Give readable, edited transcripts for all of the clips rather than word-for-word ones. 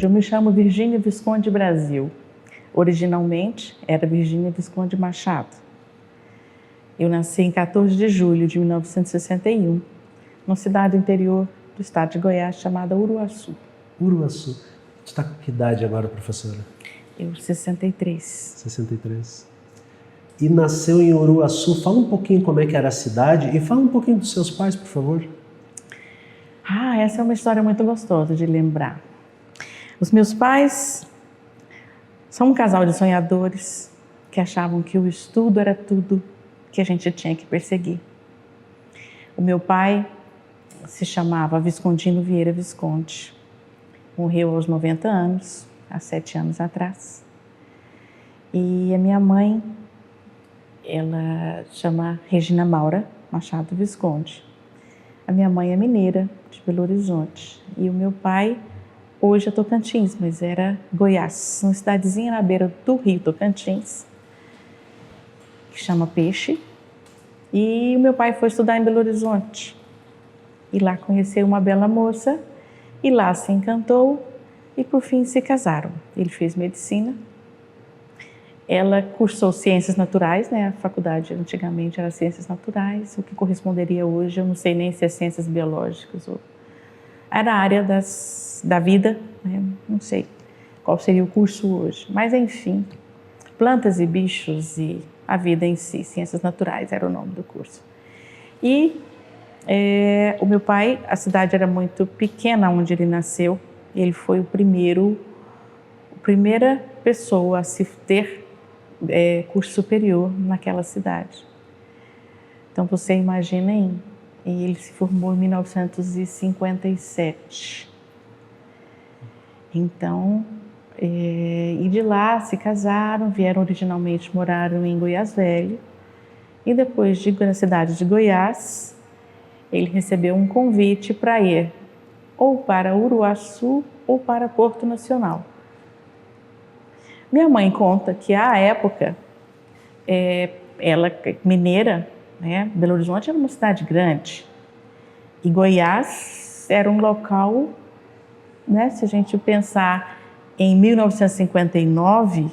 Hoje eu me chamo Virgínia Visconde Brasil. Originalmente era Virgínia Visconde Machado. Eu nasci em 14 de julho de 1961, numa cidade interior do estado de Goiás chamada Uruaçu. Uruaçu. Você está com que idade agora, professora? Eu, 63. 63. E nasceu em Uruaçu. Fala um pouquinho como é que era a cidade e fala um pouquinho dos seus pais, por favor. Essa é uma história muito gostosa de lembrar. Os meus pais são um casal de sonhadores que achavam que o estudo era tudo que a gente tinha que perseguir. O meu pai se chamava Viscondino Vieira Visconde. Morreu aos 90 anos, há 7 anos atrás. E a minha mãe, ela chama Regina Maura Machado Visconde. A minha mãe é mineira, de Belo Horizonte. E o meu pai, hoje é Tocantins, mas era Goiás, uma cidadezinha na beira do rio Tocantins, que chama Peixe. E o meu pai foi estudar em Belo Horizonte. E lá conheceu uma bela moça, e lá se encantou, e por fim se casaram. Ele fez medicina. Ela cursou Ciências Naturais, né? A faculdade antigamente era Ciências Naturais, o que corresponderia hoje, eu não sei nem se é Ciências Biológicas, ou era a área da vida, né? Não sei qual seria o curso hoje, mas enfim, plantas e bichos e a vida em si, Ciências Naturais era o nome do curso. E o meu pai, a cidade era muito pequena onde ele nasceu, ele foi a primeira pessoa a se ter curso superior naquela cidade. Então você imagina aí, ele se formou em 1957. Então, e de lá se casaram, vieram originalmente, moraram em Goiás Velho, e depois na cidade de Goiás, ele recebeu um convite para ir ou para Uruaçu ou para Porto Nacional. Minha mãe conta que à época, ela mineira, né, Belo Horizonte era uma cidade grande e Goiás era um local, né, se a gente pensar em 1959,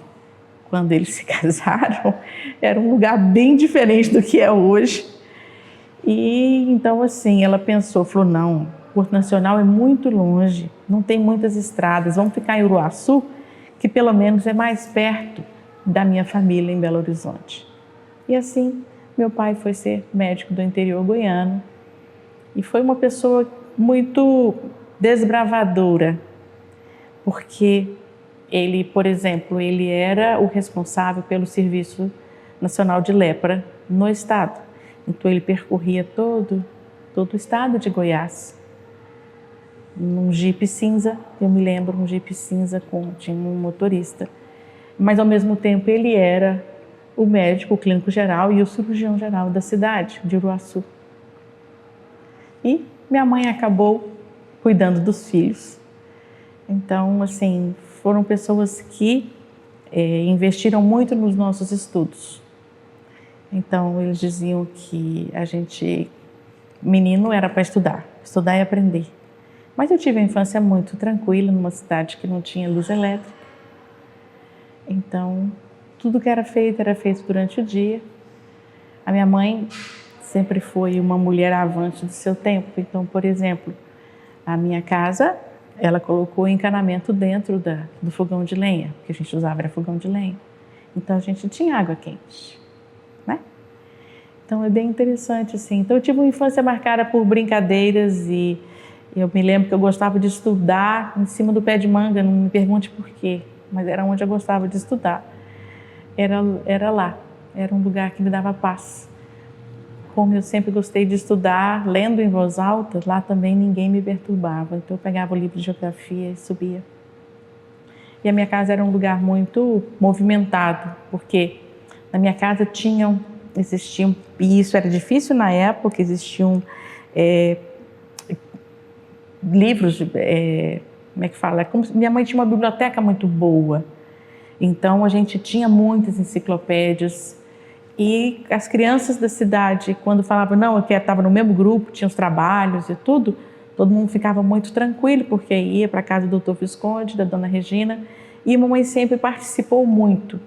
quando eles se casaram, era um lugar bem diferente do que é hoje. E então assim, ela falou, não, Porto Nacional é muito longe, não tem muitas estradas, vamos ficar em Uruaçu, que pelo menos é mais perto da minha família em Belo Horizonte. E assim, meu pai foi ser médico do interior goiano e foi uma pessoa muito desbravadora, porque ele, por exemplo, ele era o responsável pelo Serviço Nacional de Lepra no estado. Então ele percorria todo o estado de Goiás. Num Jeep cinza, eu me lembro, um Jeep cinza tinha um motorista. Mas ao mesmo tempo ele era o médico, o clínico geral e o cirurgião geral da cidade de Uruaçu. E minha mãe acabou cuidando dos filhos. Então, assim, foram pessoas que investiram muito nos nossos estudos. Então, eles diziam que menino era para estudar e aprender. Mas eu tive a infância muito tranquila, numa cidade que não tinha luz elétrica. Então, tudo que era feito durante o dia. A minha mãe sempre foi uma mulher avante do seu tempo. Então, por exemplo, a minha casa, ela colocou o encanamento dentro do fogão de lenha, que a gente usava era fogão de lenha. Então, a gente tinha água quente, né? Então, é bem interessante, assim. Então, eu tive uma infância marcada por brincadeiras e eu me lembro que eu gostava de estudar em cima do pé de manga, não me pergunte por quê, mas era onde eu gostava de estudar. Era lá, era um lugar que me dava paz. Como eu sempre gostei de estudar, lendo em voz alta, lá também ninguém me perturbava. Então eu pegava o livro de geografia e subia. E a minha casa era um lugar muito movimentado, porque na minha casa existiam, e isso era difícil na época, existiam livros, como é que fala? Minha mãe tinha uma biblioteca muito boa, então a gente tinha muitas enciclopédias e as crianças da cidade, quando falavam, não, eu estava no mesmo grupo, tinha os trabalhos e tudo, Todo mundo ficava muito tranquilo, porque ia para a casa do Dr. Visconde, da Dona Regina, e a mamãe sempre participou muito,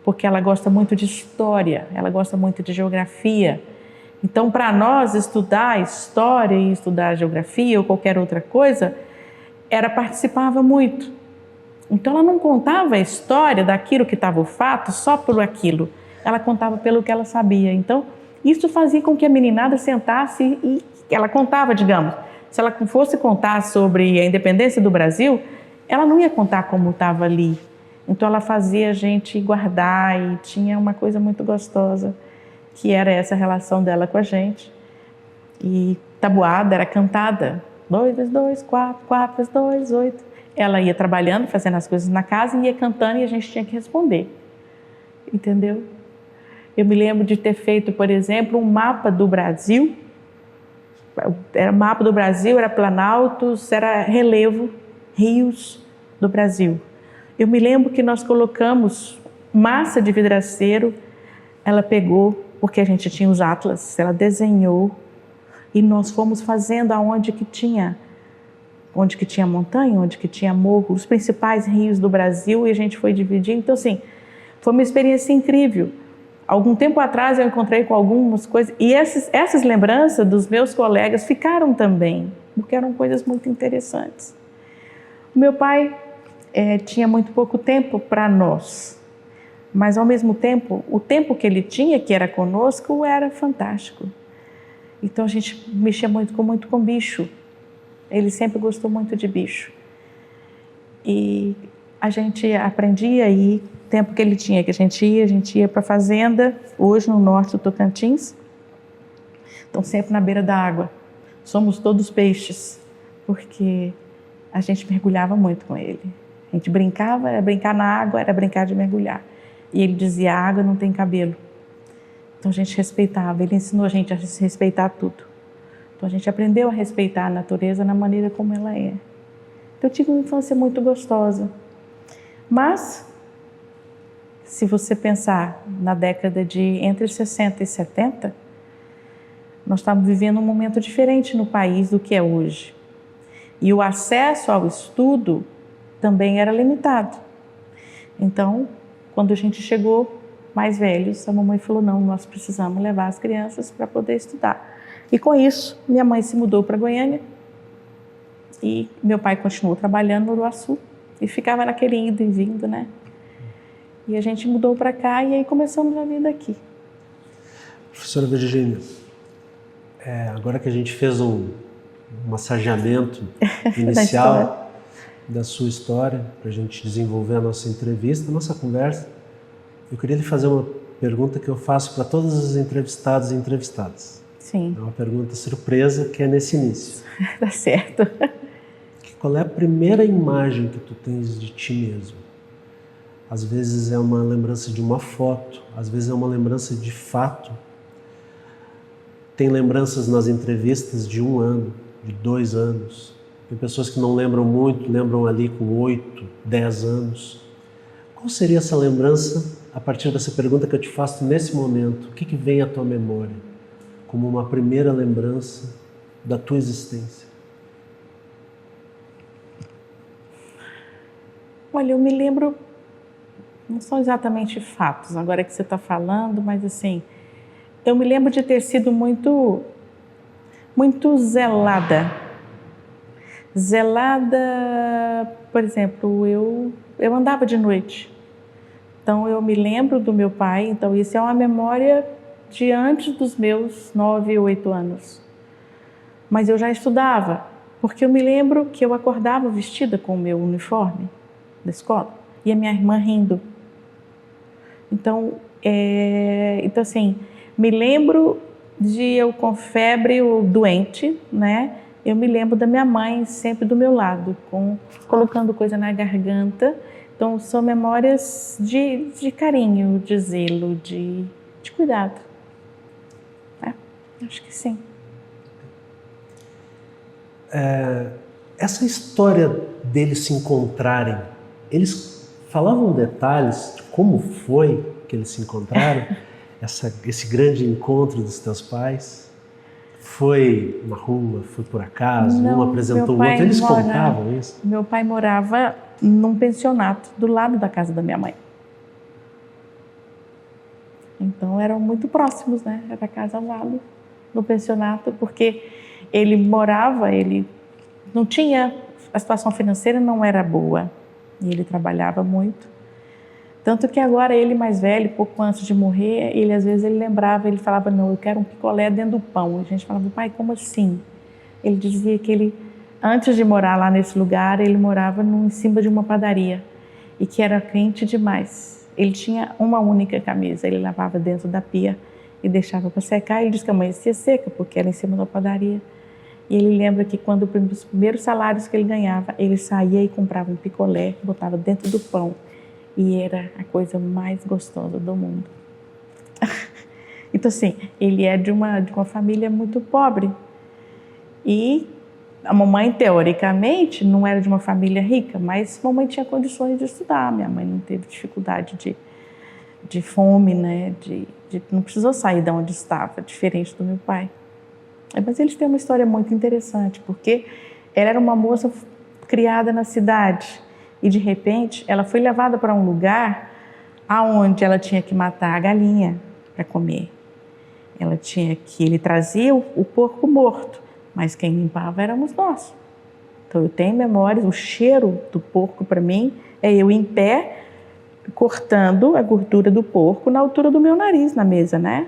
porque ela gosta muito de história, ela gosta muito de geografia. Então, para nós, estudar história e estudar geografia ou qualquer outra coisa, participava muito. Então, ela não contava a história daquilo que estava o fato só por aquilo. Ela contava pelo que ela sabia. Então, isso fazia com que a meninada sentasse e ela contava, digamos, se ela fosse contar sobre a independência do Brasil, ela não ia contar como estava ali. Então, ela fazia a gente guardar e tinha uma coisa muito gostosa, que era essa relação dela com a gente. E tabuada era cantada, 2 vezes 2, 4, 4 vezes 2, 8. Ela ia trabalhando, fazendo as coisas na casa e ia cantando e a gente tinha que responder. Entendeu? Eu me lembro de ter feito, por exemplo, um mapa do Brasil. Era mapa do Brasil, era planaltos, era relevo, rios do Brasil. Eu me lembro que nós colocamos massa de vidraceiro, ela pegou, porque a gente tinha os atlas, ela desenhou e nós fomos fazendo onde que tinha montanha, onde que tinha morro, os principais rios do Brasil, e a gente foi dividindo. Então, assim, foi uma experiência incrível. Algum tempo atrás eu encontrei com algumas coisas, e essas lembranças dos meus colegas ficaram também, porque eram coisas muito interessantes. O meu pai tinha muito pouco tempo para nós, mas ao mesmo tempo, o tempo que ele tinha, que era conosco, era fantástico. Então a gente mexia muito com bicho. Ele sempre gostou muito de bicho. E a gente aprendia aí, o tempo que ele tinha, que a gente ia para a fazenda, hoje no norte do Tocantins. Então sempre na beira da água. Somos todos peixes, porque a gente mergulhava muito com ele. A gente brincava, era brincar na água, era brincar de mergulhar. E ele dizia, a água não tem cabelo. Então a gente respeitava, ele ensinou a gente a respeitar tudo. Então a gente aprendeu a respeitar a natureza na maneira como ela é. Então eu tive uma infância muito gostosa. Mas, se você pensar na década de entre 60 e 70, nós estamos vivendo um momento diferente no país do que é hoje. E o acesso ao estudo também era limitado. Então, quando a gente chegou mais velhos, a mamãe falou, não, nós precisamos levar as crianças para poder estudar. E com isso, minha mãe se mudou para Goiânia e meu pai continuou trabalhando no Uruaçu e ficava naquele indo e vindo, né? E a gente mudou para cá e aí começamos a vida aqui. Professora Virgínia, agora que a gente fez um massageamento inicial da sua história, para a gente desenvolver a nossa entrevista, a nossa conversa, eu queria lhe fazer uma pergunta que eu faço para todos os entrevistados e entrevistadas. Sim. É uma pergunta surpresa que é nesse início. Tá certo. Qual é a primeira imagem que tu tens de ti mesmo? Às vezes é uma lembrança de uma foto, às vezes é uma lembrança de fato. Tem lembranças nas entrevistas de 1 ano, de 2 anos. Tem pessoas que não lembram muito, lembram ali com 8, 10 anos. Qual seria essa lembrança a partir dessa pergunta que eu te faço nesse momento? O que vem à tua memória como uma primeira lembrança da tua existência? Olha, eu me lembro, não são exatamente fatos, agora que você está falando, mas assim, eu me lembro de ter sido muito zelada. Zelada, por exemplo, eu andava de noite. Então eu me lembro do meu pai, então isso é uma memória de antes dos meus 9 ou 8 anos. Mas eu já estudava, porque eu me lembro que eu acordava vestida com o meu uniforme da escola e a minha irmã rindo. Então assim, me lembro de eu com febre ou doente, né? Eu me lembro da minha mãe sempre do meu lado, colocando coisa na garganta. Então são memórias de carinho, de zelo, de cuidado. Acho que sim. Essa história deles se encontrarem, eles falavam detalhes de como foi que eles se encontraram? Esse grande encontro dos teus pais? Foi na rua, foi por acaso, Não, um apresentou o meu pai outro, eles mora- contavam isso? Meu pai morava num pensionato do lado da casa da minha mãe. Então eram muito próximos, né? Era a casa ao lado do pensionato, porque ele não tinha, a situação financeira não era boa e ele trabalhava muito. Tanto que agora ele mais velho, pouco antes de morrer, às vezes ele lembrava, ele falava, não, eu quero um picolé dentro do pão. E a gente falava, pai, como assim? Ele dizia que ele, antes de morar lá nesse lugar, ele morava em cima de uma padaria e que era quente demais. Ele tinha uma única camisa, ele lavava dentro da pia e deixava para secar. Ele disse que amanhecia seca, porque era em cima da padaria. E ele lembra que quando os primeiros salários que ele ganhava, ele saía e comprava um picolé, botava dentro do pão. E era a coisa mais gostosa do mundo. Então, assim, ele é de uma família muito pobre. E a mamãe, teoricamente, não era de uma família rica, mas a mamãe tinha condições de estudar. Minha mãe não teve dificuldade de fome, né? Não precisou sair de onde estava, diferente do meu pai. Mas eles têm uma história muito interessante, porque ela era uma moça criada na cidade e, de repente, ela foi levada para um lugar aonde ela tinha que matar a galinha para comer. Ele trazia o porco morto, mas quem limpava éramos nós. Então eu tenho memórias, o cheiro do porco para mim é eu em pé, cortando a gordura do porco na altura do meu nariz na mesa, né?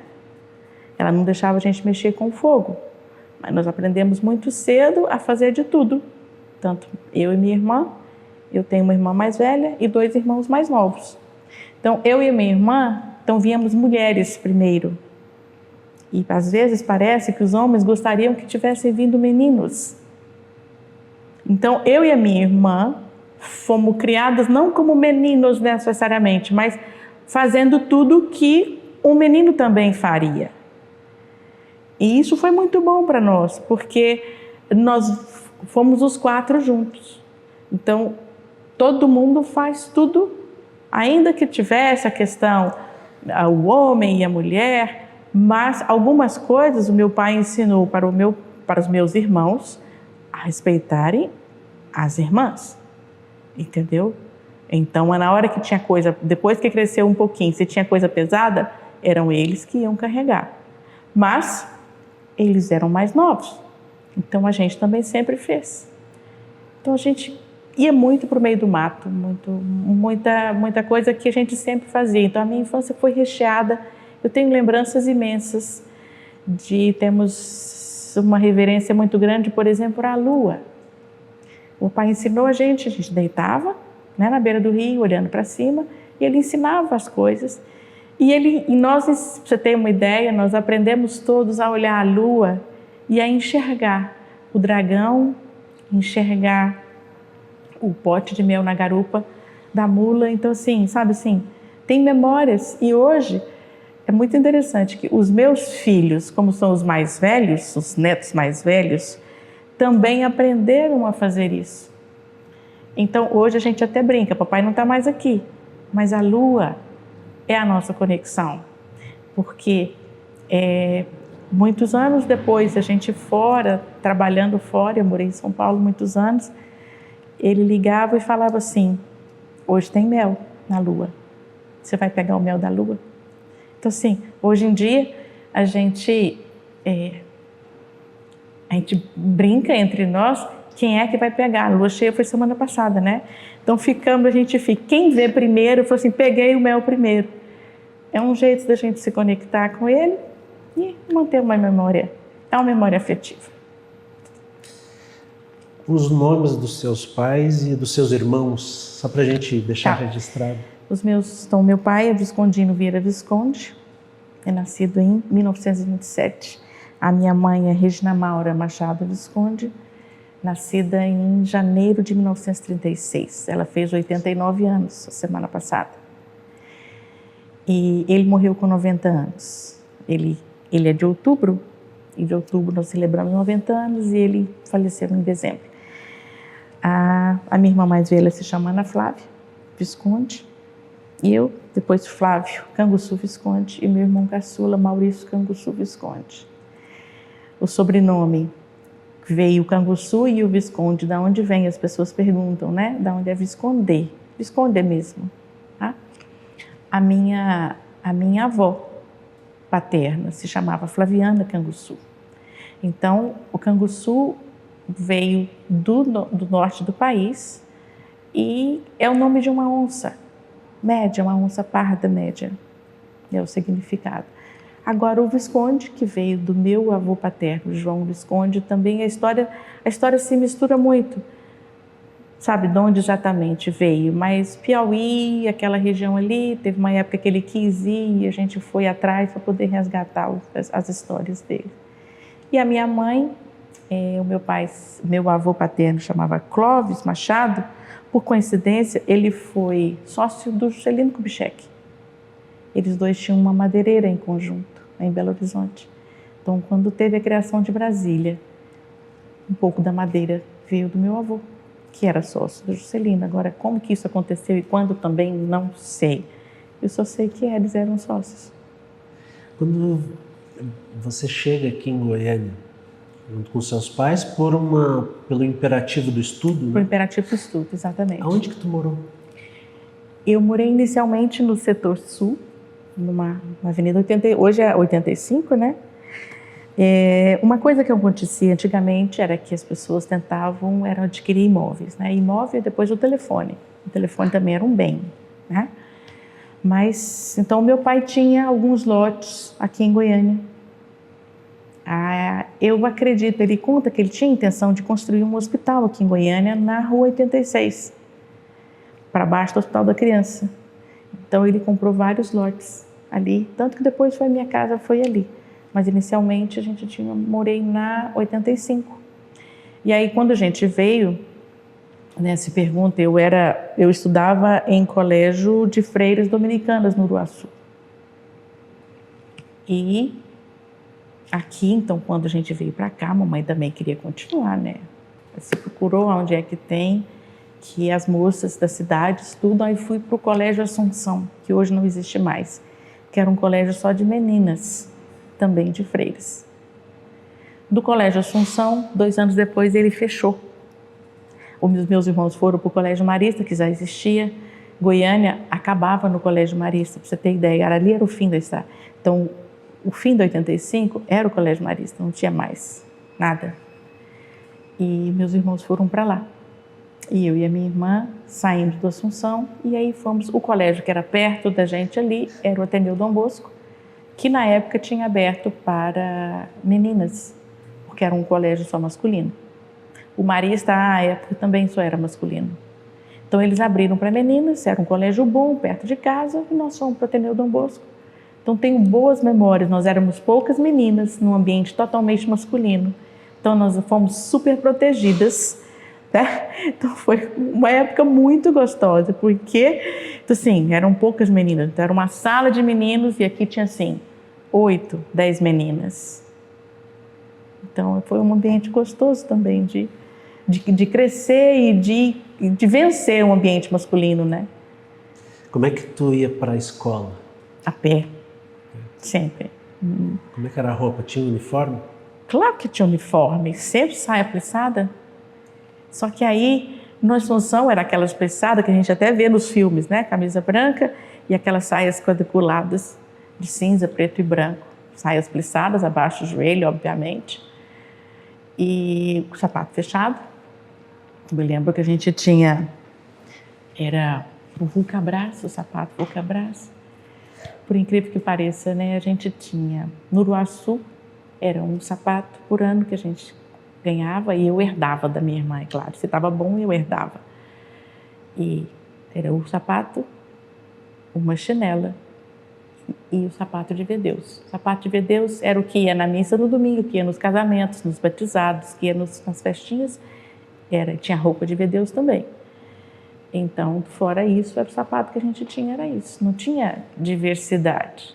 Ela não deixava a gente mexer com o fogo, mas nós aprendemos muito cedo a fazer de tudo. Tanto eu e minha irmã, eu tenho uma irmã mais velha e 2 irmãos mais novos. Então eu e minha irmã, víamos mulheres primeiro. E às vezes parece que os homens gostariam que tivessem vindo meninos. Então eu e a minha irmã fomos criadas não como meninos necessariamente, mas fazendo tudo que um menino também faria. E isso foi muito bom para nós, porque nós fomos os 4 juntos. Então todo mundo faz tudo, ainda que tivesse a questão, o homem e a mulher. Mas algumas coisas o meu pai ensinou para os meus irmãos a respeitarem as irmãs, entendeu? Então, na hora que tinha coisa, depois que cresceu um pouquinho, se tinha coisa pesada, eram eles que iam carregar. Mas eles eram mais novos, então a gente também sempre fez. Então a gente ia muito para o meio do mato, muita coisa que a gente sempre fazia. Então a minha infância foi recheada. Eu tenho lembranças imensas temos uma reverência muito grande, por exemplo, à lua. O pai ensinou a gente deitava, né, na beira do rio, olhando para cima, e ele ensinava as coisas. E nós, pra você ter uma ideia, nós aprendemos todos a olhar a lua e a enxergar o dragão, enxergar o pote de mel na garupa da mula. Então, assim, sabe assim, tem memórias. E hoje é muito interessante que os meus filhos, como são os mais velhos, os netos mais velhos, também aprenderam a fazer isso. Então hoje a gente até brinca, papai não está mais aqui, mas a lua é a nossa conexão. Porque muitos anos depois, a gente trabalhando fora, eu morei em São Paulo muitos anos, ele ligava e falava assim, hoje tem mel na lua, você vai pegar o mel da lua? Então, assim, hoje em dia, a gente brinca entre nós quem é que vai pegar. A lua cheia foi semana passada, né? Então, a gente fica. Quem vê primeiro, foi assim, peguei o mel primeiro. É um jeito da gente se conectar com ele e manter uma memória. É uma memória afetiva. Os nomes dos seus pais e dos seus irmãos, só para a gente deixar registrado. Meu pai é Viscondino Vieira Visconde, é nascido em 1927. A minha mãe é Regina Maura Machado Visconde, nascida em janeiro de 1936. Ela fez 89 anos a semana passada. E ele morreu com 90 anos. Ele é de outubro, e de outubro nós celebramos 90 anos e ele faleceu em dezembro. A minha irmã mais velha se chama Ana Flávia Visconde. E eu, depois Flávio Canguçu Visconde, e meu irmão caçula Maurício Canguçu Visconde. o sobrenome veio o Canguçu e o Visconde. Da onde vem? As pessoas perguntam, né? Da onde é Visconde? Visconde mesmo. Tá? A minha avó paterna se chamava Flaviana Canguçu. Então, o Canguçu veio do norte do país e é o nome de uma onça média, uma onça parda média, é o significado. Agora, o Visconde, que veio do meu avô paterno, João Visconde, também a história se mistura muito. Sabe de onde exatamente veio, mas Piauí, aquela região ali, teve uma época que ele quis ir e a gente foi atrás para poder resgatar as histórias dele. E a minha mãe, meu avô paterno chamava Clóvis Machado, por coincidência, ele foi sócio do Juscelino Kubitschek. Eles dois tinham uma madeireira em conjunto, em Belo Horizonte. Então, quando teve a criação de Brasília, um pouco da madeira veio do meu avô, que era sócio do Juscelino. Agora, como que isso aconteceu e quando também, não sei. Eu só sei que eles eram sócios. Quando você chega aqui em Goiânia, junto com seus pais, pelo imperativo do estudo? Por imperativo do estudo, exatamente. Aonde que tu morou? Eu morei inicialmente no setor sul, numa avenida 80, hoje é 85, né? Uma coisa que acontecia antigamente era que as pessoas tentavam adquirir imóveis, né? Imóvel depois do telefone. O telefone também era um bem, né? Mas, então, meu pai tinha alguns lotes aqui em Goiânia. Eu acredito, ele conta que ele tinha a intenção de construir um hospital aqui em Goiânia, na Rua 86, para baixo do Hospital da Criança. Então, ele comprou vários lotes ali, tanto que depois minha casa foi ali. Mas, inicialmente, morei na 85. E aí, quando a gente veio, né, se pergunta, eu estudava em colégio de freiras dominicanas no Uruaçu. E aqui, então, quando a gente veio para cá, a mamãe também queria continuar, né? Se procurou onde é que tem, que as moças da cidade estudam, aí fui para o Colégio Assunção, que hoje não existe mais, que era um colégio só de meninas, também de freiras. Do Colégio Assunção, 2 anos depois, ele fechou. Os meus irmãos foram para o Colégio Marista, que já existia. Goiânia acabava no Colégio Marista, para você ter ideia, ali era o fim da estrada. Então, o fim de 85 era o Colégio Marista, não tinha mais nada. E meus irmãos foram para lá. E eu e a minha irmã saímos do Assunção e aí fomos. O colégio que era perto da gente ali era o Ateneu Dom Bosco, que na época tinha aberto para meninas, porque era um colégio só masculino. O Marista, à época, também só era masculino. Então, eles abriram para meninas, era um colégio bom, perto de casa, e nós fomos para o Ateneu Dom Bosco. Então, tenho boas memórias. Nós éramos poucas meninas, num ambiente totalmente masculino. Então, nós fomos super protegidas, né? Então, foi uma época muito gostosa, porque, assim, eram poucas meninas. Então, era uma sala de meninos e aqui tinha, assim, 8, 10 meninas. Então, foi um ambiente gostoso também de crescer e de vencer um ambiente masculino, né? Como é que tu ia para a escola? A pé, sempre. Como é que era a roupa? Tinha uniforme? Claro que tinha uniforme, sempre saia plissada. Só que aí, na Assunção, era aquelas plissadas que a gente até vê nos filmes, né? Camisa branca e aquelas saias quadriculadas de cinza, preto e branco. Saias plissadas, abaixo do joelho, obviamente. E o sapato fechado. Eu me lembro que a gente tinha, era o vulcabraço, o sapato vulcabraço. Por incrível que pareça, né, a gente tinha, no Uruaçu, era um sapato por ano que a gente ganhava e eu herdava da minha irmã, é claro. Se estava bom, eu herdava. E era o sapato, uma chinela e o sapato de Vedeus. O sapato de Vedeus era o que ia na missa no domingo, que ia nos casamentos, nos batizados, que ia nas festinhas. Tinha roupa de Vedeus também. Então, fora isso, era o sapato que a gente tinha, era isso. Não tinha diversidade,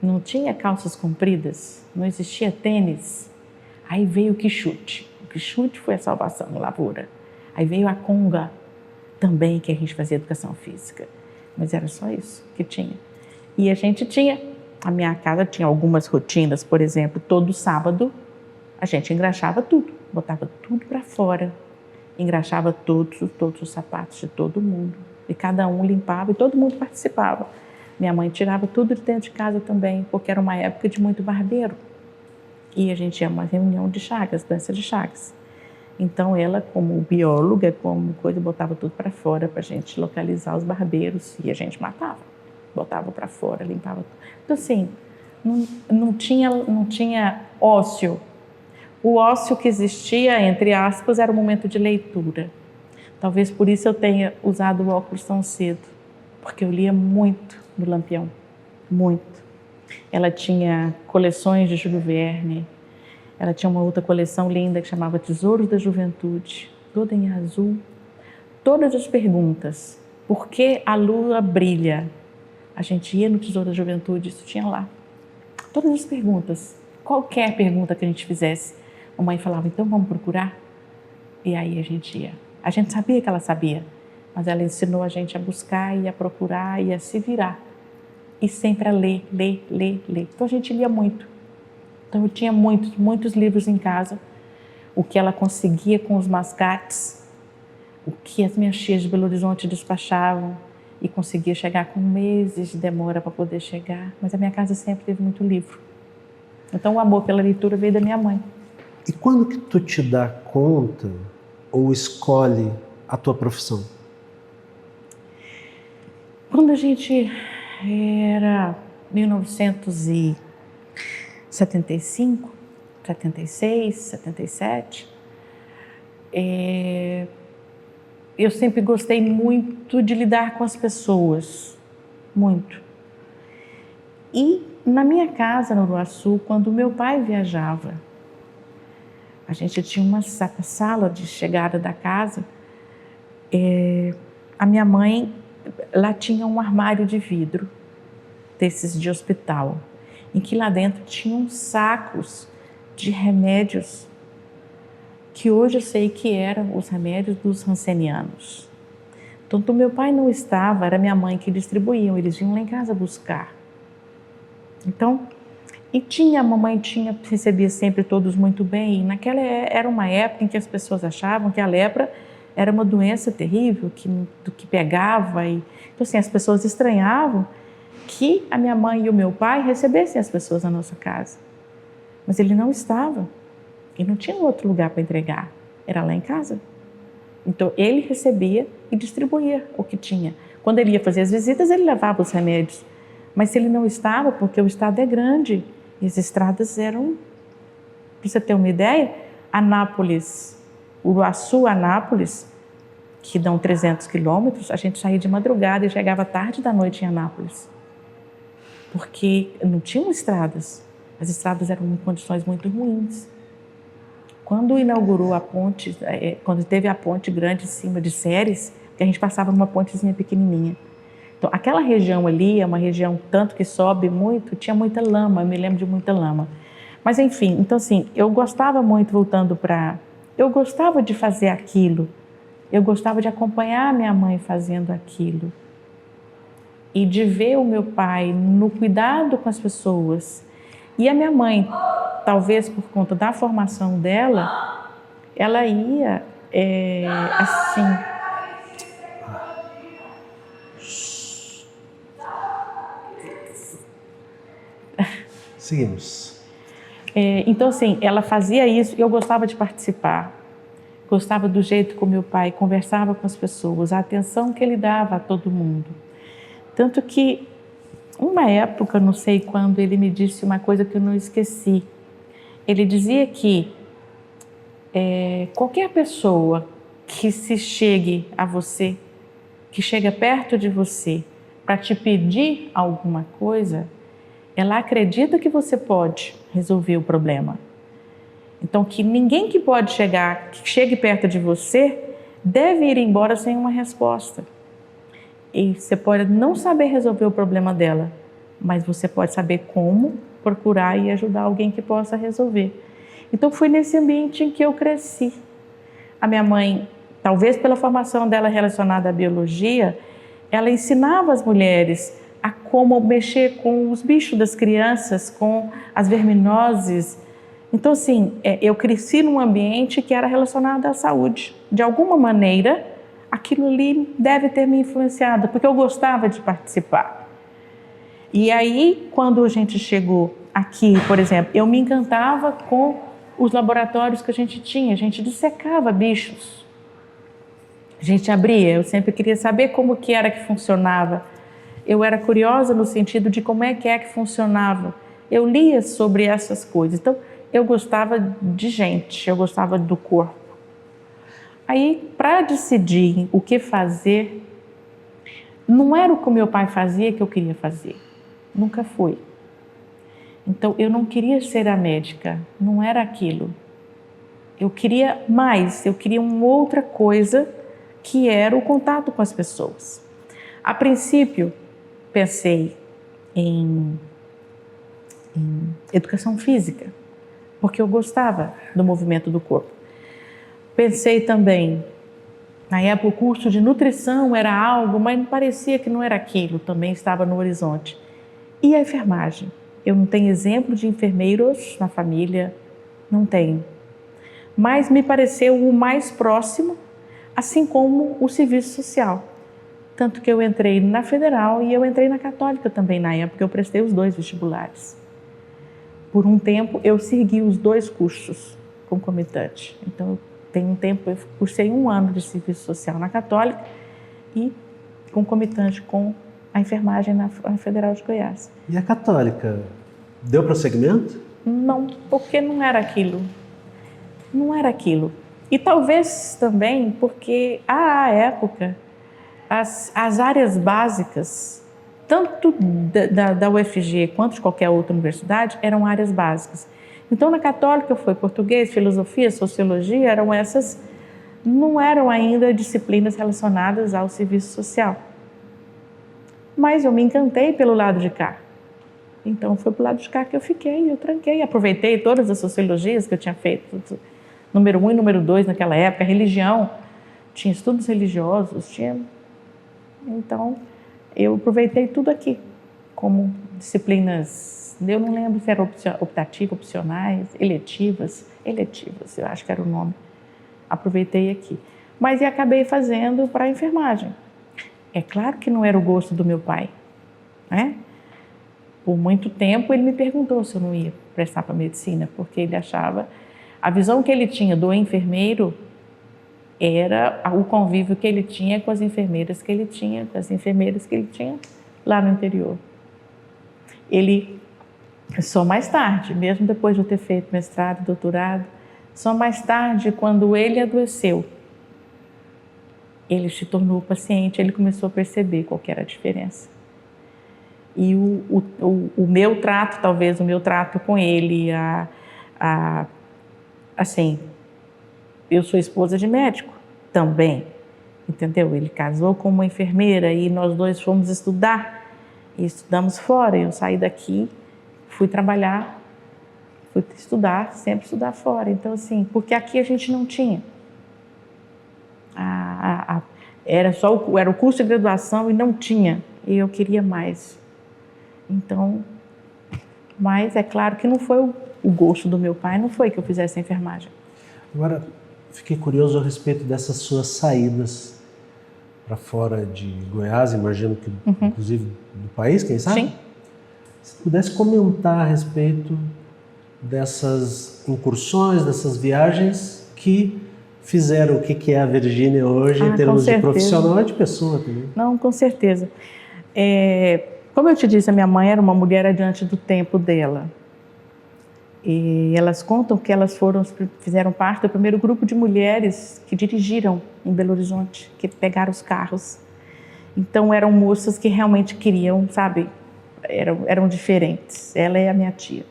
não tinha calças compridas, não existia tênis. Aí veio o quichute. O quichute foi a salvação na lavoura. Aí veio a conga também, que a gente fazia educação física. Mas era só isso que tinha. E a gente tinha, a minha casa tinha algumas rotinas, por exemplo, todo sábado A gente engraxava tudo, botava tudo para fora, engraxava todos os sapatos de todo mundo. E cada um limpava e todo mundo participava. Minha mãe tirava tudo de dentro de casa também, porque era uma época de muito barbeiro. E a gente ia a uma reunião de Chagas, dança de Chagas. Então ela, como bióloga, como coisa, botava tudo para fora para a gente localizar os barbeiros e a gente matava. Botava para fora, limpava tudo. Então assim, não tinha ócio. O ócio que existia, entre aspas, era o momento de leitura. Talvez por isso eu tenha usado o óculos tão cedo, porque eu lia muito no Lampião, muito. Ela tinha coleções de Júlio Verne, ela tinha uma outra coleção linda que chamava Tesouros da Juventude, toda em azul. Todas as perguntas, por que a lua brilha? A gente ia no Tesouro da Juventude, isso tinha lá. Todas as perguntas, qualquer pergunta que a gente fizesse, a mãe falava, então vamos procurar? E aí a gente ia. A gente sabia que ela sabia, mas ela ensinou a gente a buscar e a procurar e a se virar. E sempre a ler. Então a gente lia muito. Então eu tinha muitos livros em casa. O que ela conseguia com os mascates, o que as minhas tias de Belo Horizonte despachavam e conseguia chegar com meses de demora para poder chegar. Mas a minha casa sempre teve muito livro. Então o amor pela leitura veio da minha mãe. E quando que tu te dá conta ou escolhe a tua profissão? Quando a gente era 1975, 76, 77, eu sempre gostei muito de lidar com as pessoas, muito. E na minha casa, no Uruaçu, quando meu pai viajava, a gente tinha uma sala de chegada da casa, a minha mãe, lá tinha um armário de vidro, desses de hospital, em que lá dentro tinham sacos de remédios, que hoje eu sei que eram os remédios dos rancenianos. Então, quando meu pai não estava, era minha mãe que distribuía, eles vinham lá em casa buscar. Então, a mamãe recebia sempre todos muito bem, e naquela era uma época em que as pessoas achavam que a lepra era uma doença terrível, que pegava, então assim, as pessoas estranhavam que a minha mãe e o meu pai recebessem as pessoas na nossa casa. Mas ele não estava, e não tinha outro lugar para entregar, era lá em casa. Então ele recebia e distribuía o que tinha. Quando ele ia fazer as visitas, ele levava os remédios. Mas se ele não estava, porque o estado é grande, e as estradas eram, para você ter uma ideia, Anápolis, Uruaçu, Anápolis, que dão 300 quilômetros, a gente saía de madrugada e chegava tarde da noite em Anápolis. Porque não tinham estradas, as estradas eram em condições muito ruins. Quando inaugurou a ponte, quando teve a ponte grande em cima de Ceres, que a gente passava numa pontezinha pequenininha. Então, aquela região ali é uma região tanto que sobe muito, tinha muita lama, eu me lembro de muita lama. Mas enfim, então assim, eu gostava muito eu gostava de fazer aquilo, eu gostava de acompanhar minha mãe fazendo aquilo. E de ver o meu pai no cuidado com as pessoas. E a minha mãe, talvez por conta da formação dela, ela ia assim... Seguimos. Então, assim, ela fazia isso e eu gostava de participar. Gostava do jeito como meu pai conversava com as pessoas, a atenção que ele dava a todo mundo. Tanto que, uma época, não sei quando, ele me disse uma coisa que eu não esqueci. Ele dizia que qualquer pessoa que se chegue a você, que chega perto de você para te pedir alguma coisa, ela acredita que você pode resolver o problema. Então, que ninguém que chegue perto de você, deve ir embora sem uma resposta. E você pode não saber resolver o problema dela, mas você pode saber como procurar e ajudar alguém que possa resolver. Então, foi nesse ambiente em que eu cresci. A minha mãe, talvez pela formação dela relacionada à biologia, ela ensinava as mulheres a como mexer com os bichos das crianças, com as verminoses, Então, assim, eu cresci num ambiente que era relacionado à saúde. De alguma maneira, aquilo ali deve ter me influenciado, porque eu gostava de participar. E aí, quando a gente chegou aqui, por exemplo, eu me encantava com os laboratórios que a gente tinha. A gente dissecava bichos. A gente abria, eu sempre queria saber como que era que funcionava. Eu era curiosa no sentido de como é que funcionava. Eu lia sobre essas coisas. Então, eu gostava de gente, eu gostava do corpo. Aí, para decidir o que fazer, não era o que o meu pai fazia que eu queria fazer. Nunca foi. Então, eu não queria ser a médica, não era aquilo. Eu queria mais, eu queria uma outra coisa, que era o contato com as pessoas. A princípio, pensei em educação física, porque eu gostava do movimento do corpo. Pensei também, na época o curso de nutrição era algo, mas parecia que não era aquilo, também estava no horizonte. E a enfermagem? Eu não tenho exemplo de enfermeiros na família, não tenho. Mas me pareceu o mais próximo, assim como o serviço social. Tanto que eu entrei na Federal e eu entrei na Católica também na época, eu prestei os 2 vestibulares. Por um tempo eu segui os 2 cursos concomitantes. Então, tem um tempo eu cursei 1 ano de serviço social na Católica e concomitante com a enfermagem na Federal de Goiás. E a Católica, deu prosseguimento? Não, porque não era aquilo. Não era aquilo. E talvez também porque, à época, as áreas básicas, tanto da UFG quanto de qualquer outra universidade, eram áreas básicas. Então, na Católica foi português, filosofia, sociologia, não eram ainda disciplinas relacionadas ao serviço social. Mas eu me encantei pelo lado de cá. Então, foi pelo lado de cá que eu fiquei, eu tranquei, aproveitei todas as sociologias que eu tinha feito, número 1 e número 2 naquela época, religião, tinha estudos religiosos, Então, eu aproveitei tudo aqui, como disciplinas, eu não lembro se era optativa, opcionais, eletivas, eu acho que era o nome. Aproveitei aqui. Mas acabei fazendo para a enfermagem. É claro que não era o gosto do meu pai, né? Por muito tempo ele me perguntou se eu não ia prestar para medicina, porque ele achava, a visão que ele tinha do enfermeiro era o convívio que ele tinha com as enfermeiras que ele tinha, lá no interior. Ele, só mais tarde, mesmo depois de eu ter feito mestrado, doutorado, só mais tarde, quando ele adoeceu, ele se tornou paciente, ele começou a perceber qual que era a diferença. E o meu trato, talvez o meu trato com ele, assim, eu sou esposa de médico também, entendeu? Ele casou com uma enfermeira e nós 2 fomos estudar, e estudamos fora. Eu saí daqui, fui trabalhar, fui estudar, sempre estudar fora. Então, assim, porque aqui a gente não tinha. Era o curso de graduação e não tinha, e eu queria mais. Então, mas é claro que não foi o gosto do meu pai, não foi que eu fizesse a enfermagem. Agora, fiquei curioso a respeito dessas suas saídas para fora de Goiás, imagino que inclusive do país, quem sabe? Sim. Se pudesse comentar a respeito dessas incursões, dessas viagens que fizeram o que é a Virgínia hoje em termos de profissional e de pessoa também. Não, com certeza. Como eu te disse, a minha mãe era uma mulher adiante do tempo dela. E elas contam que elas fizeram parte do primeiro grupo de mulheres que dirigiram em Belo Horizonte, que pegaram os carros. Então eram moças que realmente queriam, sabe, eram diferentes. Ela é a minha tia.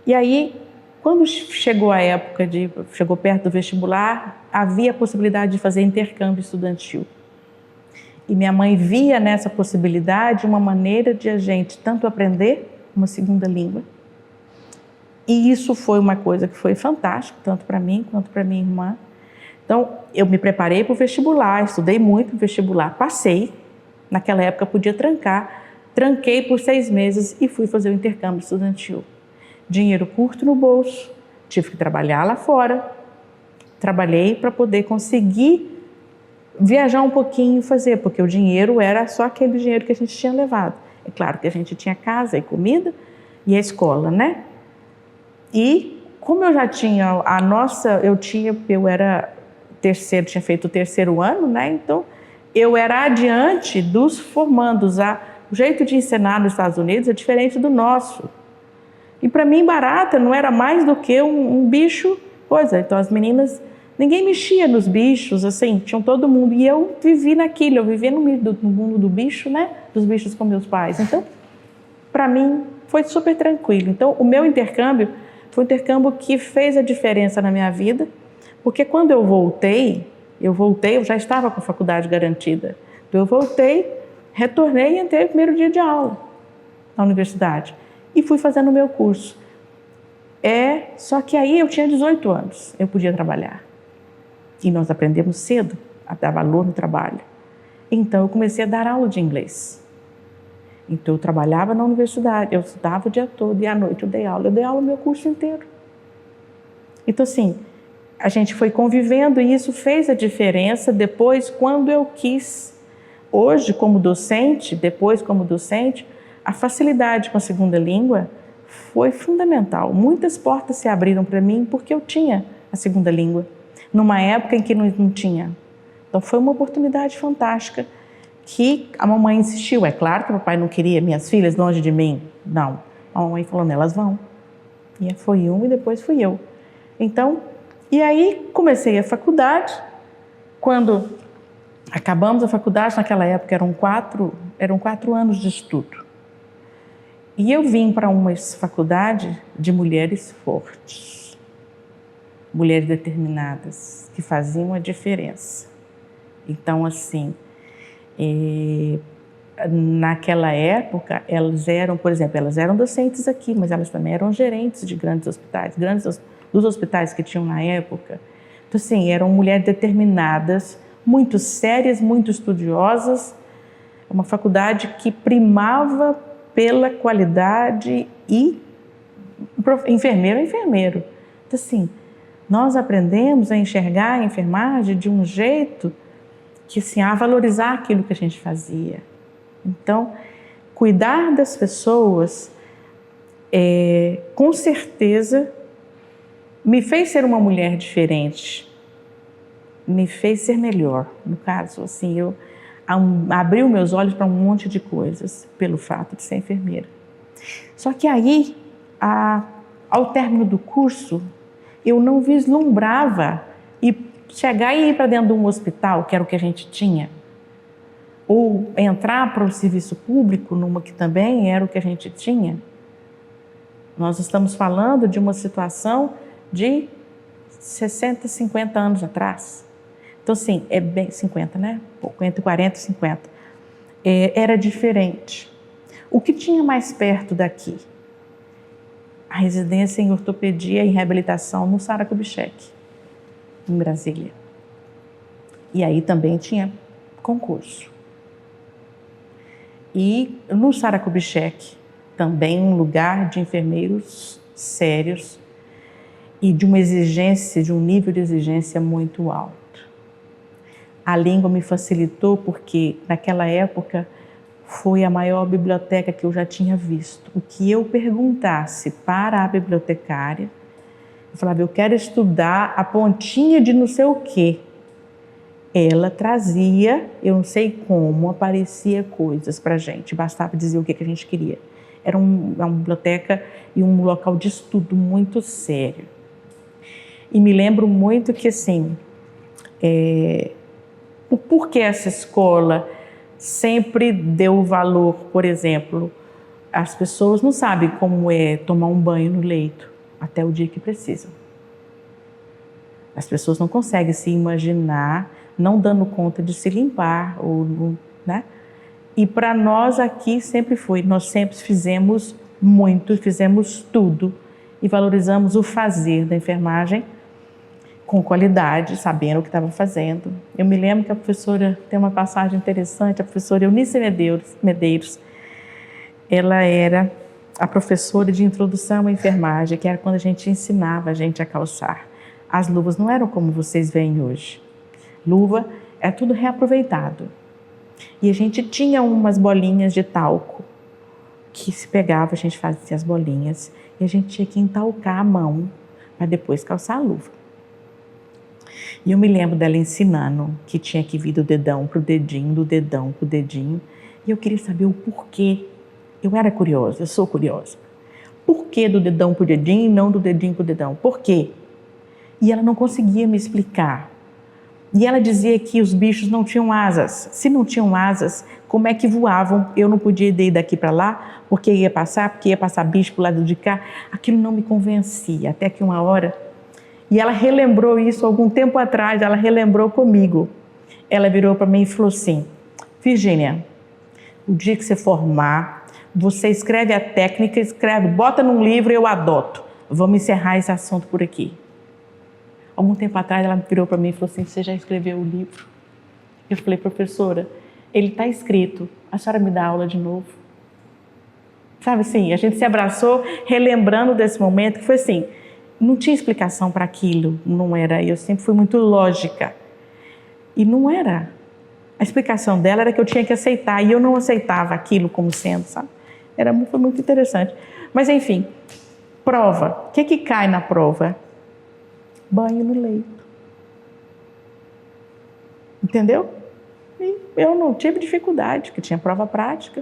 E aí, quando chegou a época chegou perto do vestibular, havia a possibilidade de fazer intercâmbio estudantil. E minha mãe via nessa possibilidade uma maneira de a gente tanto aprender uma segunda língua. E isso foi uma coisa que foi fantástica, tanto para mim quanto para minha irmã. Então, eu me preparei para o vestibular, estudei muito para o vestibular, passei. Naquela época podia trancar, tranquei por 6 meses e fui fazer o intercâmbio estudantil. Dinheiro curto no bolso, tive que trabalhar lá fora. Trabalhei para poder conseguir viajar um pouquinho e fazer, porque o dinheiro era só aquele dinheiro que a gente tinha levado. É claro que a gente tinha casa e comida e a escola, né? E como eu já tinha eu era terceiro, tinha feito o terceiro ano, né? Então eu era adiante dos formandos. O jeito de ensinar nos Estados Unidos é diferente do nosso. E para mim, barata não era mais do que um bicho, coisa. Então as meninas, ninguém mexia nos bichos, assim, tinham todo mundo. E eu vivi naquilo, eu vivi no mundo do bicho, né? Dos bichos com meus pais. Então, para mim, foi super tranquilo. Então, o meu intercâmbio foi um intercâmbio que fez a diferença na minha vida, porque quando eu voltei, eu já estava com a faculdade garantida. Então, eu voltei, retornei e entrei no primeiro dia de aula na universidade. E fui fazendo o meu curso. Só que aí eu tinha 18 anos, eu podia trabalhar. E nós aprendemos cedo a dar valor no trabalho. Então eu comecei a dar aula de inglês. Então eu trabalhava na universidade, eu estudava o dia todo e à noite eu dei aula o meu curso inteiro. Então assim, a gente foi convivendo e isso fez a diferença depois quando eu quis. Hoje como docente, depois como docente, a facilidade com a segunda língua foi fundamental. Muitas portas se abriram para mim porque eu tinha a segunda língua, numa época em que não tinha. Então foi uma oportunidade fantástica que a mamãe insistiu. É claro que o papai não queria minhas filhas longe de mim. Não. A mamãe falou, elas vão. E foi e depois fui eu. Então, e aí comecei a faculdade. Quando acabamos a faculdade, naquela época eram 4 anos de estudo. E eu vim para uma faculdade de mulheres fortes, mulheres determinadas, que faziam a diferença. Então, assim, naquela época, elas eram, por exemplo, elas eram docentes aqui, mas elas também eram gerentes de grandes hospitais, dos hospitais que tinham na época. Então, assim, eram mulheres determinadas, muito sérias, muito estudiosas, uma faculdade que primava pela qualidade e enfermeiro é enfermeiro. Então, assim, nós aprendemos a enxergar a enfermagem de um jeito que, assim, a valorizar aquilo que a gente fazia. Então, cuidar das pessoas, com certeza, me fez ser uma mulher diferente, me fez ser melhor. No caso, assim, eu abriu meus olhos para um monte de coisas pelo fato de ser enfermeira. Só que aí, ao término do curso, eu não vislumbrava chegar e ir para dentro de um hospital, que era o que a gente tinha, ou entrar para o serviço público, numa que também era o que a gente tinha. Nós estamos falando de uma situação de 60, 50 anos atrás. Então, assim, é bem 50, né? Entre 40 e 50. Era diferente. O que tinha mais perto daqui? A residência em ortopedia e reabilitação no Sara Kubitschek, em Brasília. E aí também tinha concurso. E no Sara Kubitschek, também um lugar de enfermeiros sérios e de uma exigência, de um nível de exigência muito alto. A língua me facilitou porque, naquela época, foi a maior biblioteca que eu já tinha visto. O que eu perguntasse para a bibliotecária, eu falava, eu quero estudar a pontinha de não sei o quê. Ela trazia, eu não sei como, aparecia coisas para a gente, bastava dizer o que a gente queria. Era uma biblioteca e um local de estudo muito sério. E me lembro muito que, assim, por que essa escola sempre deu valor, por exemplo, as pessoas não sabem como é tomar um banho no leito até o dia que precisam. As pessoas não conseguem se imaginar não dando conta de se limpar, né? E para nós aqui sempre foi, nós sempre fizemos muito, fizemos tudo e valorizamos o fazer da enfermagem com qualidade, sabendo o que estava fazendo. Eu me lembro que a professora, tem uma passagem interessante, a professora Eunice Medeiros, ela era a professora de introdução à enfermagem, que era quando a gente ensinava a gente a calçar. As luvas não eram como vocês veem hoje. Luva é tudo reaproveitado. E a gente tinha umas bolinhas de talco que se pegava, a gente fazia as bolinhas e a gente tinha que entalcar a mão para depois calçar a luva. E eu me lembro dela ensinando que tinha que vir do dedão para o dedinho, do dedão para o dedinho. E eu queria saber o porquê. Eu era curiosa, eu sou curiosa. Por que do dedão para o dedinho e não do dedinho para o dedão? Por quê? E ela não conseguia me explicar. E ela dizia que os bichos não tinham asas. Se não tinham asas, como é que voavam? Eu não podia ir daqui para lá, porque ia passar bicho para o lado de cá. Aquilo não me convencia, até que uma hora... E ela relembrou isso algum tempo atrás, ela relembrou comigo. Ela virou para mim e falou assim: Virgínia, o dia que você formar, você escreve a técnica, bota num livro e eu adoto. Vamos encerrar esse assunto por aqui. Algum tempo atrás ela virou para mim e falou assim: você já escreveu o livro? Eu falei: professora, ele está escrito, a senhora me dá aula de novo? Sabe assim, a gente se abraçou relembrando desse momento que foi assim, não tinha explicação para aquilo, não era, eu sempre fui muito lógica. E não era. A explicação dela era que eu tinha que aceitar, e eu não aceitava aquilo como sendo, sabe? Foi muito interessante. Mas enfim, prova. O que cai na prova? Banho no leito. Entendeu? E eu não tive dificuldade, porque tinha prova prática.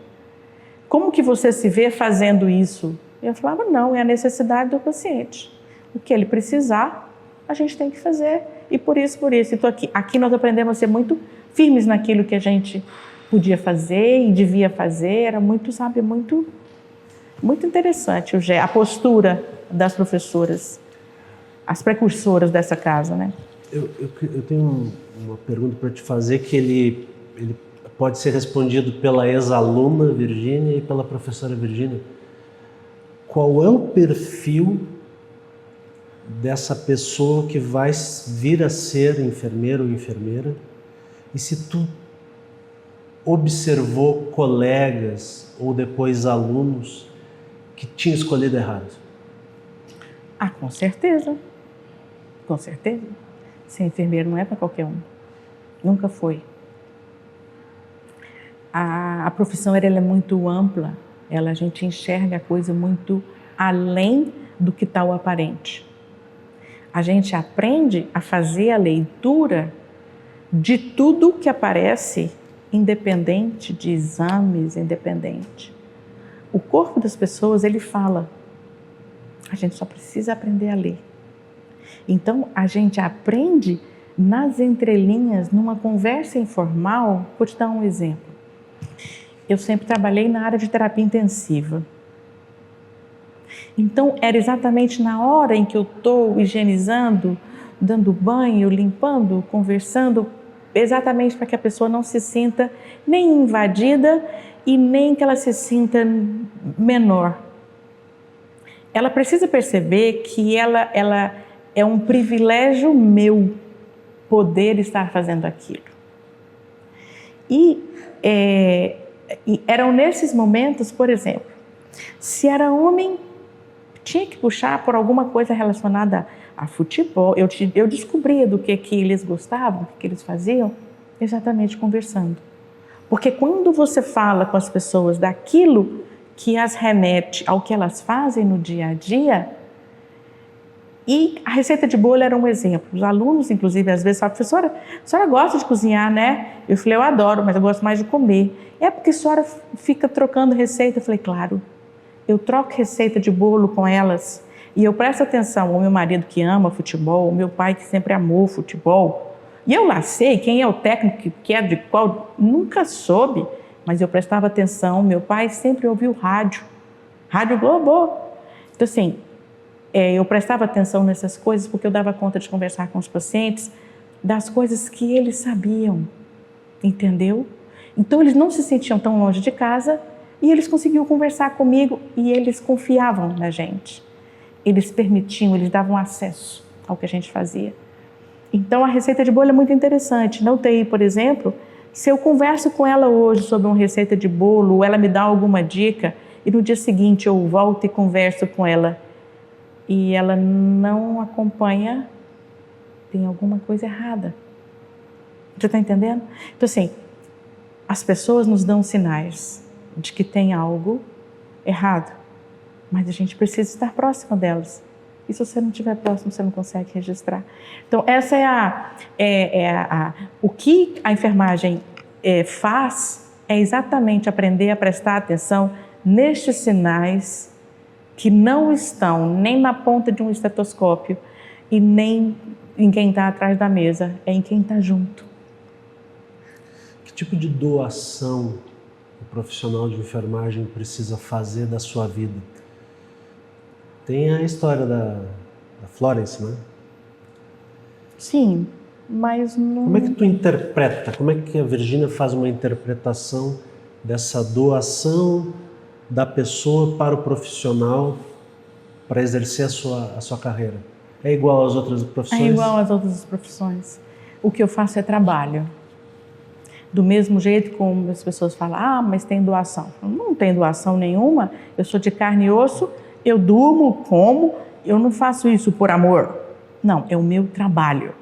Como que você se vê fazendo isso? Eu falava: não, é a necessidade do paciente. O que ele precisar, a gente tem que fazer. E por isso. Então aqui nós aprendemos a ser muito firmes naquilo que a gente podia fazer e devia fazer. Era muito, sabe, muito interessante a postura das professoras, as precursoras dessa casa, né? Eu tenho uma pergunta para te fazer que ele pode ser respondido pela ex-aluna Virgínia e pela professora Virgínia. Qual é o perfil dessa pessoa que vai vir a ser enfermeiro ou enfermeira? E se tu observou colegas ou depois alunos que tinham escolhido errado? Ah, com certeza. Com certeza. Ser enfermeiro não é para qualquer um. Nunca foi. A profissão ela é muito ampla. A gente enxerga a coisa muito além do que está o aparente. A gente aprende a fazer a leitura de tudo que aparece, independente de exames, independente. O corpo das pessoas, ele fala. A gente só precisa aprender a ler. Então, a gente aprende nas entrelinhas, numa conversa informal. Vou te dar um exemplo. Eu sempre trabalhei na área de terapia intensiva. Então, era exatamente na hora em que eu estou higienizando, dando banho, limpando, conversando, exatamente para que a pessoa não se sinta nem invadida e nem que ela se sinta menor. Ela precisa perceber que ela é um privilégio meu poder estar fazendo aquilo. E eram nesses momentos, por exemplo, se era homem, tinha que puxar por alguma coisa relacionada a futebol. Eu descobria do que eles gostavam, do que eles faziam, exatamente conversando. Porque quando você fala com as pessoas daquilo que as remete ao que elas fazem no dia a dia, e a receita de bolo era um exemplo. Os alunos, inclusive, às vezes falam: professora, a senhora gosta de cozinhar, né? Eu falei: eu adoro, mas eu gosto mais de comer. É porque a senhora fica trocando receita? Eu falei: claro. Eu troco receita de bolo com elas e eu presto atenção ao meu marido que ama futebol, ao meu pai que sempre amou futebol. E eu lá sei quem é o técnico que é de qual, nunca soube, mas eu prestava atenção. Meu pai sempre ouviu Rádio Globo. Então assim, eu prestava atenção nessas coisas porque eu dava conta de conversar com os pacientes das coisas que eles sabiam, entendeu? Então eles não se sentiam tão longe de casa e eles conseguiam conversar comigo e eles confiavam na gente. Eles permitiam, eles davam acesso ao que a gente fazia. Então a receita de bolo é muito interessante. Na UTI, por exemplo, se eu converso com ela hoje sobre uma receita de bolo, ou ela me dá alguma dica, e no dia seguinte eu volto e converso com ela e ela não acompanha, tem alguma coisa errada. Você está entendendo? Então assim, as pessoas nos dão sinais de que tem algo errado, mas a gente precisa estar próximo delas. E se você não estiver próximo, você não consegue registrar. Então, essa o que a enfermagem faz é exatamente aprender a prestar atenção nestes sinais que não estão nem na ponta de um estetoscópio e nem em quem está atrás da mesa, é em quem está junto. Que tipo de doação o profissional de enfermagem precisa fazer da sua vida? Tem a história da Florence, né? Sim, mas não... Como é que tu interpreta? Como é que a Virgínia faz uma interpretação dessa doação da pessoa para o profissional para exercer a sua carreira? É igual às outras profissões? É igual às outras profissões. O que eu faço é trabalho. Do mesmo jeito como as pessoas falam, mas tem doação. Não tem doação nenhuma, eu sou de carne e osso, eu durmo, como, eu não faço isso por amor. Não, é o meu trabalho.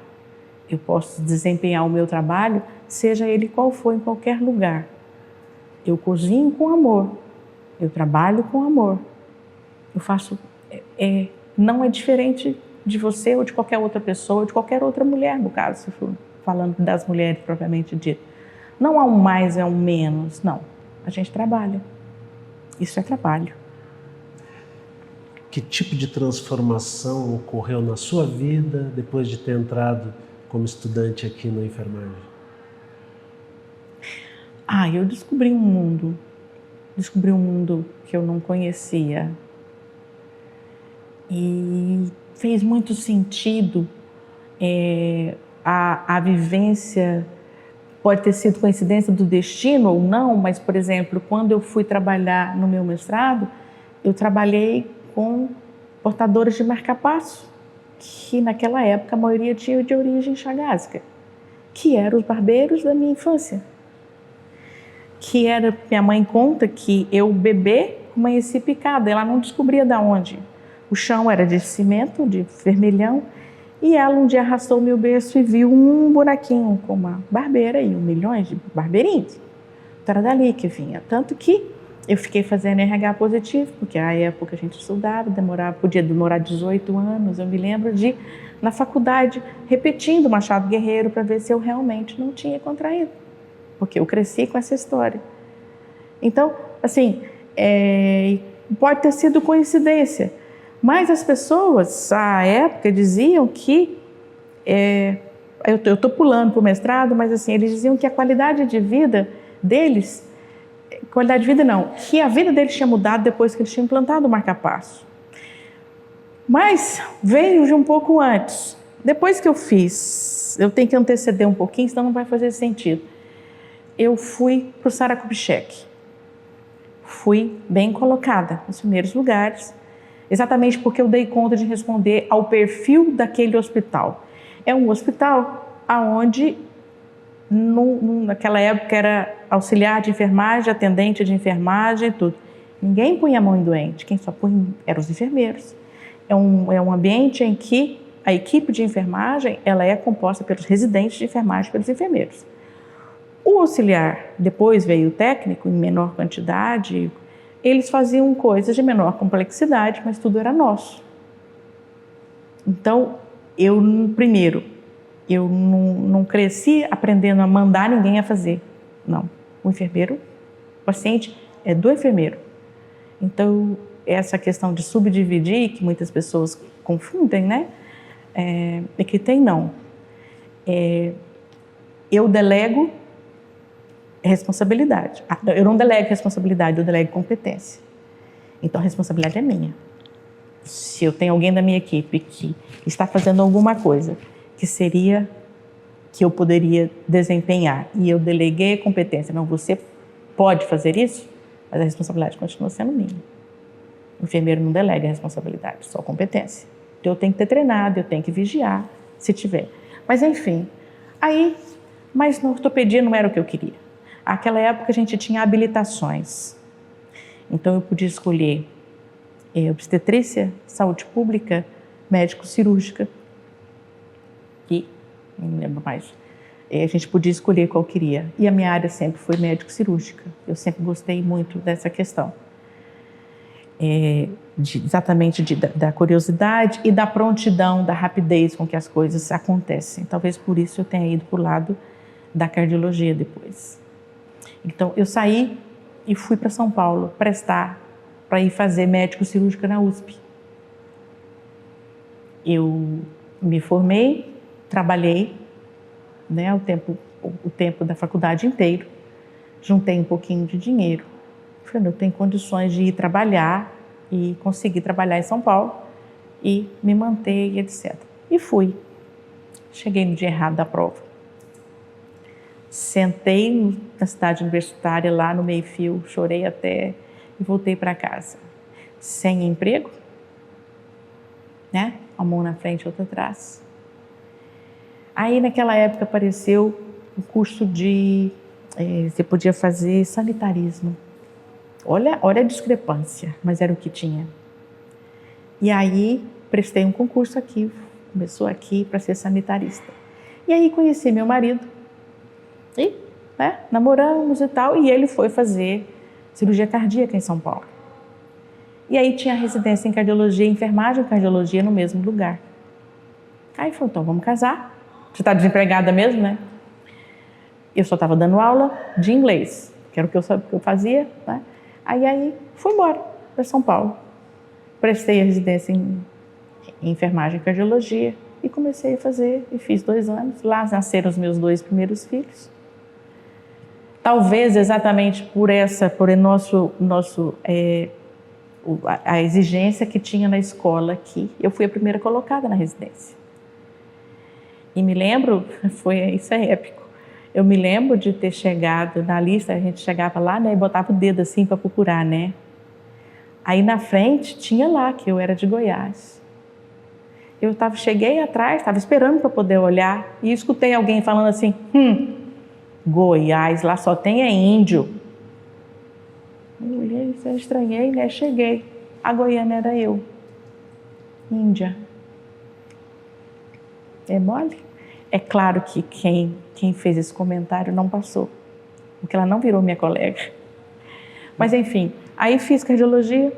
Eu posso desempenhar o meu trabalho, seja ele qual for, em qualquer lugar. Eu cozinho com amor, eu trabalho com amor. Eu faço, não é diferente de você ou de qualquer outra pessoa, ou de qualquer outra mulher, no caso, se for falando das mulheres propriamente dito. Não há um mais, é um menos, não. A gente trabalha. Isso é trabalho. Que tipo de transformação ocorreu na sua vida depois de ter entrado como estudante aqui na enfermagem? Eu descobri um mundo que eu não conhecia. E fez muito sentido a vivência. Pode ter sido coincidência do destino ou não, mas, por exemplo, quando eu fui trabalhar no meu mestrado, eu trabalhei com portadores de marca-passo, que naquela época a maioria tinha de origem chagásica, que eram os barbeiros da minha infância. Minha mãe conta que eu, bebê, amanheci picada, ela não descobria de onde. O chão era de cimento, de vermelhão, e ela um dia arrastou o meu berço e viu um buraquinho com uma barbeira e milhões de barbeirinhos. Então era dali que vinha. Tanto que eu fiquei fazendo RH positivo, porque a época a gente estudava, podia demorar 18 anos. Eu me lembro de, na faculdade, repetindo Machado Guerreiro para ver se eu realmente não tinha contraído, porque eu cresci com essa história. Então, assim, pode ter sido coincidência, mas as pessoas, à época, diziam que... eu estou pulando para o mestrado, mas assim, eles diziam que a qualidade de vida deles... Qualidade de vida não, que a vida deles tinha mudado depois que eles tinham implantado o marca-passo. Mas veio de um pouco antes. Depois que eu fiz, eu tenho que anteceder um pouquinho, senão não vai fazer sentido. Eu fui para o Sara Kubitschek. Fui bem colocada nos primeiros lugares, exatamente porque eu dei conta de responder ao perfil daquele hospital. É um hospital onde, naquela época, era auxiliar de enfermagem, atendente de enfermagem, tudo. Ninguém punha a mão em doente, quem só punha eram os enfermeiros. É um ambiente em que a equipe de enfermagem ela é composta pelos residentes de enfermagem, pelos enfermeiros. O auxiliar, depois veio o técnico, em menor quantidade, eles faziam coisas de menor complexidade, mas tudo era nosso. Então, eu não cresci aprendendo a mandar ninguém a fazer. Não. O enfermeiro, o paciente é do enfermeiro. Então, essa questão de subdividir, que muitas pessoas confundem, né? É que tem não. Eu delego responsabilidade. Eu não delego responsabilidade, eu delego competência. Então, a responsabilidade é minha. Se eu tenho alguém da minha equipe que está fazendo alguma coisa que eu poderia desempenhar e eu deleguei a competência, não, você pode fazer isso, mas a responsabilidade continua sendo minha. O enfermeiro não delega a responsabilidade, só a competência. Então, eu tenho que ter treinado, eu tenho que vigiar, se tiver. Mas, enfim, mas na ortopedia não era o que eu queria. Naquela época, a gente tinha habilitações. Então eu podia escolher obstetrícia, saúde pública, médico-cirúrgica e não me lembro mais. A gente podia escolher qual queria. E a minha área sempre foi médico-cirúrgica. Eu sempre gostei muito dessa questão. Exatamente da curiosidade e da prontidão, da rapidez com que as coisas acontecem. Talvez por isso eu tenha ido para o lado da cardiologia depois. Então, eu saí e fui para São Paulo prestar para ir fazer médico-cirúrgica na USP. Eu me formei, trabalhei, né, o tempo da faculdade inteiro, juntei um pouquinho de dinheiro. Falei, eu tenho condições de ir trabalhar e conseguir trabalhar em São Paulo e me manter e etc. E fui. Cheguei no dia errado da prova. Sentei na cidade universitária, lá no meio-fio, chorei até e voltei para casa. Sem emprego, né? Uma mão na frente, outra atrás. Aí, naquela época, apareceu o curso de... você podia fazer sanitarismo. Olha a discrepância, mas era o que tinha. E aí, prestei um concurso aqui, começou aqui para ser sanitarista. E aí, conheci meu marido, e namoramos e tal, e ele foi fazer cirurgia cardíaca em São Paulo. E aí tinha residência em cardiologia, enfermagem e cardiologia no mesmo lugar. Aí falou, então vamos casar. Você está desempregada mesmo, né? Eu só estava dando aula de inglês, que era o que eu fazia, né? Aí fui embora para São Paulo. Prestei a residência em enfermagem e cardiologia e comecei a fazer, e fiz 2 anos. Lá nasceram os meus 2 primeiros filhos. Talvez exatamente por a exigência que tinha na escola aqui, eu fui a primeira colocada na residência. E me lembro, isso é épico, eu me lembro de ter chegado na lista, a gente chegava lá, né, e botava o dedo assim para procurar, né? Aí na frente tinha lá que eu era de Goiás. Cheguei atrás, estava esperando para poder olhar e escutei alguém falando assim, Goiás, lá só tem índio. Eu olhei, estranhei, né? Cheguei. A goiana era eu. Índia. É mole? É claro que quem fez esse comentário não passou, porque ela não virou minha colega. Mas enfim, aí fiz cardiologia.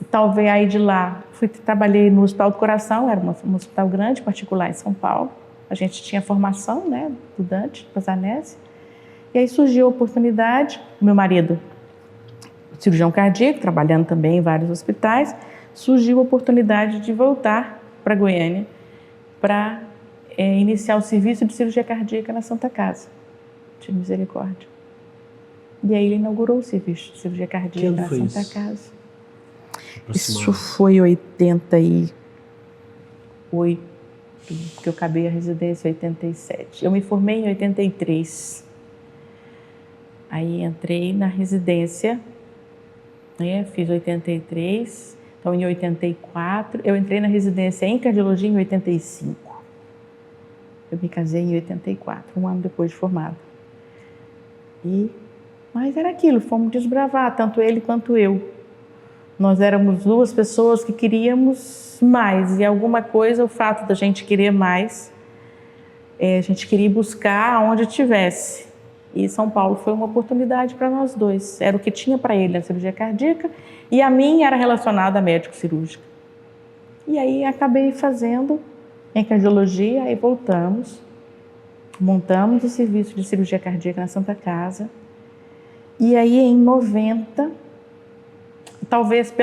Talvez aí de lá, trabalhei no Hospital do Coração, era um hospital grande, particular em São Paulo. A gente tinha formação, né, estudante, Pazanese. E aí surgiu a oportunidade, o meu marido, cirurgião cardíaco, trabalhando também em vários hospitais, surgiu a oportunidade de voltar para Goiânia para iniciar o serviço de cirurgia cardíaca na Santa Casa de Misericórdia. E aí ele inaugurou o serviço de cirurgia cardíaca na Santa Casa. Isso foi 88, porque eu acabei a residência em 87. Eu me formei em 83. Aí entrei na residência, né, fiz 83, então em 84, eu entrei na residência em cardiologia em 85. Eu me casei em 84, um ano depois de formada. Mas era aquilo, fomos desbravar, tanto ele quanto eu. Nós éramos 2 pessoas que queríamos mais, e alguma coisa, o fato da gente querer mais, a gente queria buscar onde tivesse. E São Paulo foi uma oportunidade para nós 2. Era o que tinha para ele na cirurgia cardíaca, e a minha era relacionada a médico cirúrgico. E aí acabei fazendo em cardiologia, aí voltamos, montamos o serviço de cirurgia cardíaca na Santa Casa. E aí em 90, talvez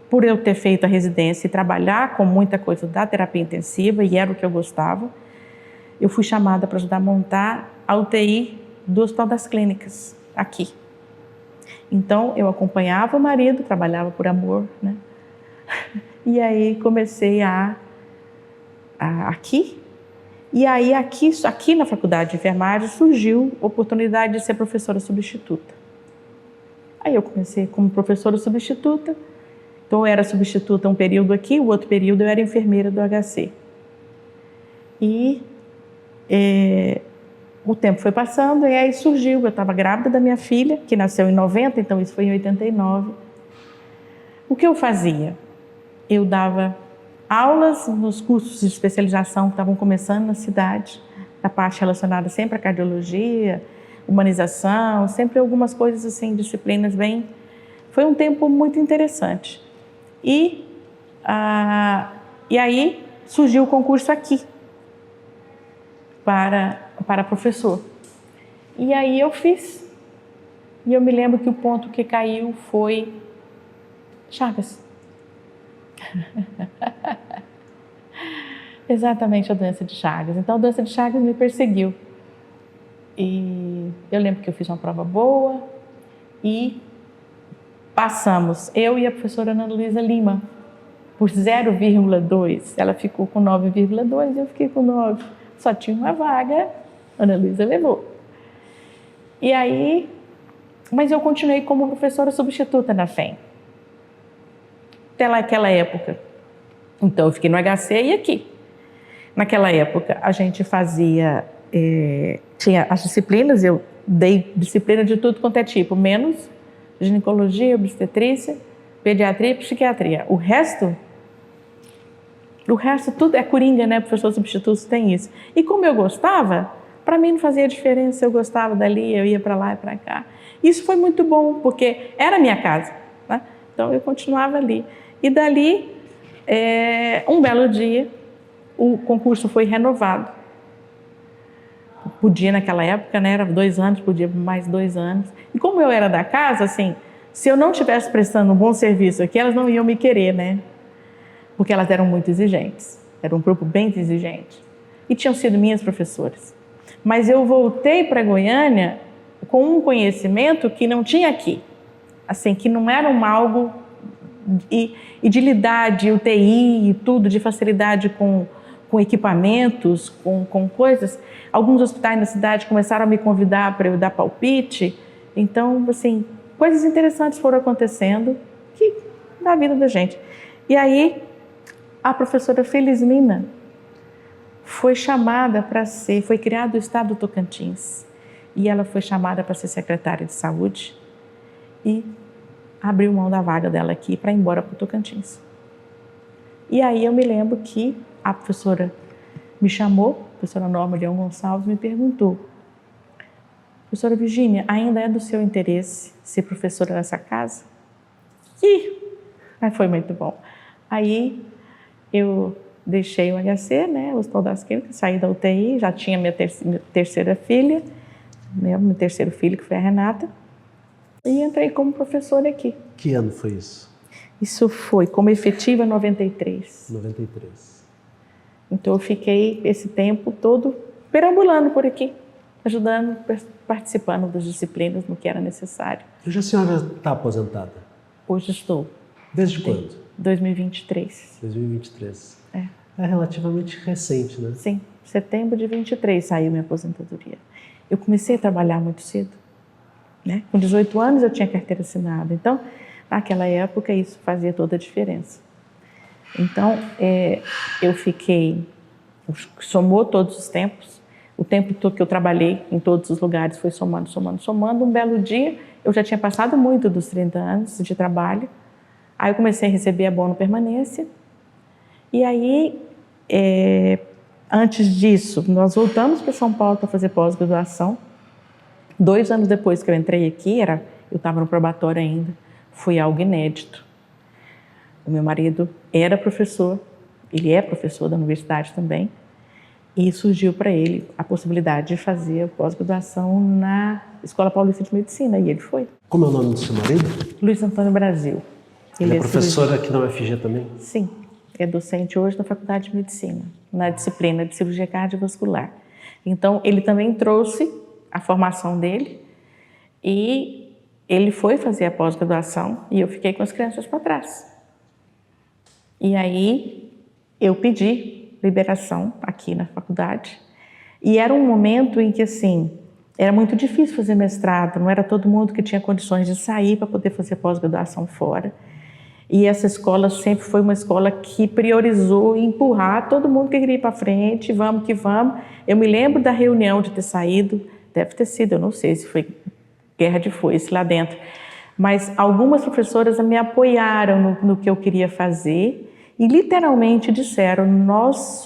por eu ter feito a residência e trabalhar com muita coisa da terapia intensiva, e era o que eu gostava, eu fui chamada para ajudar a montar a UTI do Hospital das Clínicas, aqui. Então, eu acompanhava o marido, trabalhava por amor, né? E aí comecei aqui. E aí aqui na Faculdade de Enfermagem surgiu a oportunidade de ser professora substituta. Aí eu comecei como professora substituta. Então eu era substituta um período aqui, o outro período eu era enfermeira do HC. E o tempo foi passando e aí surgiu, eu estava grávida da minha filha, que nasceu em 90, então isso foi em 89. O que eu fazia? Eu dava aulas nos cursos de especialização que estavam começando na cidade, a parte relacionada sempre à cardiologia, humanização, sempre algumas coisas assim, disciplinas bem... Foi um tempo muito interessante. E aí surgiu o concurso aqui, para professor. E aí eu fiz. E eu me lembro que o ponto que caiu foi Chagas. Exatamente a doença de Chagas. Então a doença de Chagas me perseguiu. E eu lembro que eu fiz uma prova boa e passamos, eu e a professora Ana Luísa Lima, por 0,2. Ela ficou com 9,2 e eu fiquei com 9. Só tinha uma vaga, a Ana Luísa levou. E aí, mas eu continuei como professora substituta na FEM. Até naquela época. Então eu fiquei no HC e aqui. Naquela época a gente fazia, tinha as disciplinas, eu dei disciplina de tudo quanto é tipo, menos ginecologia, obstetrícia, pediatria e psiquiatria. O resto tudo é coringa, né? Professor substituto tem isso. E como eu gostava, para mim não fazia diferença, eu gostava dali, eu ia para lá e para cá. Isso foi muito bom, porque era minha casa, né? Então eu continuava ali. E dali, um belo dia, o concurso foi renovado. Podia naquela época, né? Era 2 anos, podia mais 2 anos. E como eu era da casa, assim, se eu não estivesse prestando um bom serviço aqui, elas não iam me querer, né? Porque elas eram muito exigentes. Era um grupo bem exigente. E tinham sido minhas professoras. Mas eu voltei para Goiânia com um conhecimento que não tinha aqui. Assim, que não era algo de lidar de UTI e tudo, de facilidade com equipamentos, com coisas. Alguns hospitais na cidade começaram a me convidar para eu dar palpite. Então, assim, coisas interessantes foram acontecendo na vida da gente. E aí, a professora Felizmina foi chamada para foi criado o estado do Tocantins. E ela foi chamada para ser secretária de saúde e abriu mão da vaga dela aqui para ir embora para o Tocantins. E aí eu me lembro que a professora me chamou, a professora Norma Leão Gonçalves, me perguntou: professora Virgínia, ainda é do seu interesse ser professora nessa casa? Foi muito bom. Aí eu deixei o HC, né, o Hospital das Clínicas, saí da UTI, já tinha minha terceira filha, meu terceiro filho, que foi a Renata, e entrei como professora aqui. Que ano foi isso? Isso foi como efetiva em 93. 93. Então eu fiquei esse tempo todo perambulando por aqui, ajudando, participando das disciplinas no que era necessário. Hoje a senhora está aposentada? Hoje estou. Desde quando? 2023. 2023. É relativamente recente, né? Sim, setembro de 23 saiu minha aposentadoria. Eu comecei a trabalhar muito cedo, né? Com 18 anos eu tinha carteira assinada, então naquela época isso fazia toda a diferença. Então eu fiquei, somou todos os tempos, o tempo todo que eu trabalhei em todos os lugares foi somando. Um belo dia eu já tinha passado muito dos 30 anos de trabalho, aí eu comecei a receber abono permanência. E aí, antes disso, nós voltamos para São Paulo para fazer pós-graduação. 2 anos depois que eu entrei aqui, eu estava no probatório ainda, foi algo inédito. O meu marido era professor, ele é professor da universidade também, e surgiu para ele a possibilidade de fazer pós-graduação na Escola Paulista de Medicina, e ele foi. Como é o nome do seu marido? Luiz Antônio Brasil. Ele é professor aqui na UFG também? Sim. É docente hoje na Faculdade de Medicina, na disciplina de cirurgia cardiovascular. Então, ele também trouxe a formação dele e ele foi fazer a pós-graduação e eu fiquei com as crianças para trás. E aí, eu pedi liberação aqui na faculdade e era um momento em que, assim, era muito difícil fazer mestrado, não era todo mundo que tinha condições de sair para poder fazer pós-graduação fora. E essa escola sempre foi uma escola que priorizou empurrar todo mundo que queria ir para frente, vamos que vamos. Eu me lembro da reunião de ter saído, deve ter sido, eu não sei se foi guerra de foice lá dentro, mas algumas professoras me apoiaram no que eu queria fazer e literalmente disseram, nós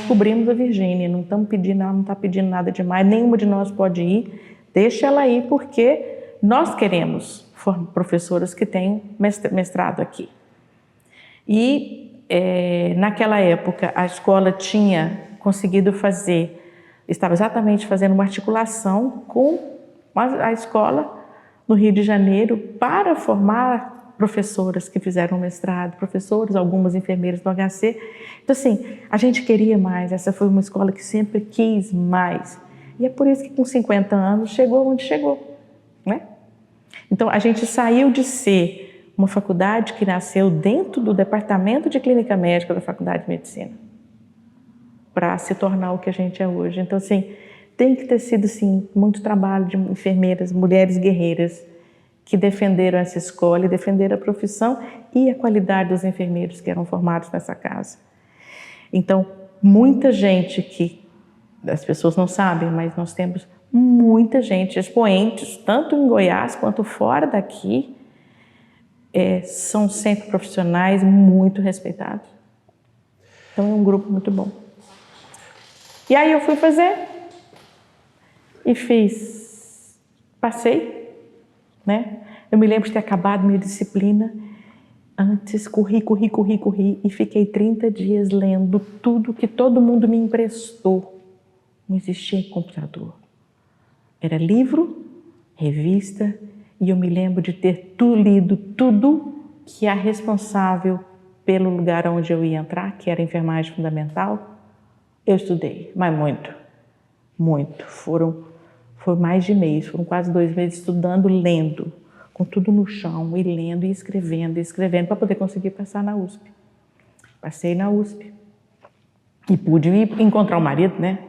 cobrimos a Virgínia, não estamos pedindo, ela não está pedindo nada demais, nenhuma de nós pode ir, deixa ela ir porque nós queremos professoras que têm mestrado aqui. E naquela época a escola tinha conseguido estava exatamente fazendo uma articulação com a escola no Rio de Janeiro para formar professoras que fizeram mestrado, professores, algumas enfermeiras do HC. Então assim, a gente queria mais, essa foi uma escola que sempre quis mais. E é por isso que com 50 anos chegou onde chegou, né? Então a gente saiu de ser uma faculdade que nasceu dentro do departamento de clínica médica da Faculdade de Medicina para se tornar o que a gente é hoje. Então assim, tem que ter sido sim muito trabalho de enfermeiras, mulheres guerreiras que defenderam essa escola e defenderam a profissão e a qualidade dos enfermeiros que eram formados nessa casa. Então, muita gente que as pessoas não sabem, mas nós temos muita gente, expoentes, tanto em Goiás quanto fora daqui, são sempre profissionais muito respeitados. Então é um grupo muito bom. E aí eu fui fazer e passei, né? Eu me lembro de ter acabado minha disciplina, antes corri e fiquei 30 dias lendo tudo que todo mundo me emprestou. Não existia computador. Era livro, revista, e eu me lembro de ter lido tudo que a responsável pelo lugar onde eu ia entrar, que era enfermagem fundamental, eu estudei, mas muito. Foi mais de mês, foram quase 2 meses estudando, lendo, com tudo no chão, e lendo e escrevendo para poder conseguir passar na USP. Passei na USP e pude ir encontrar o marido, né?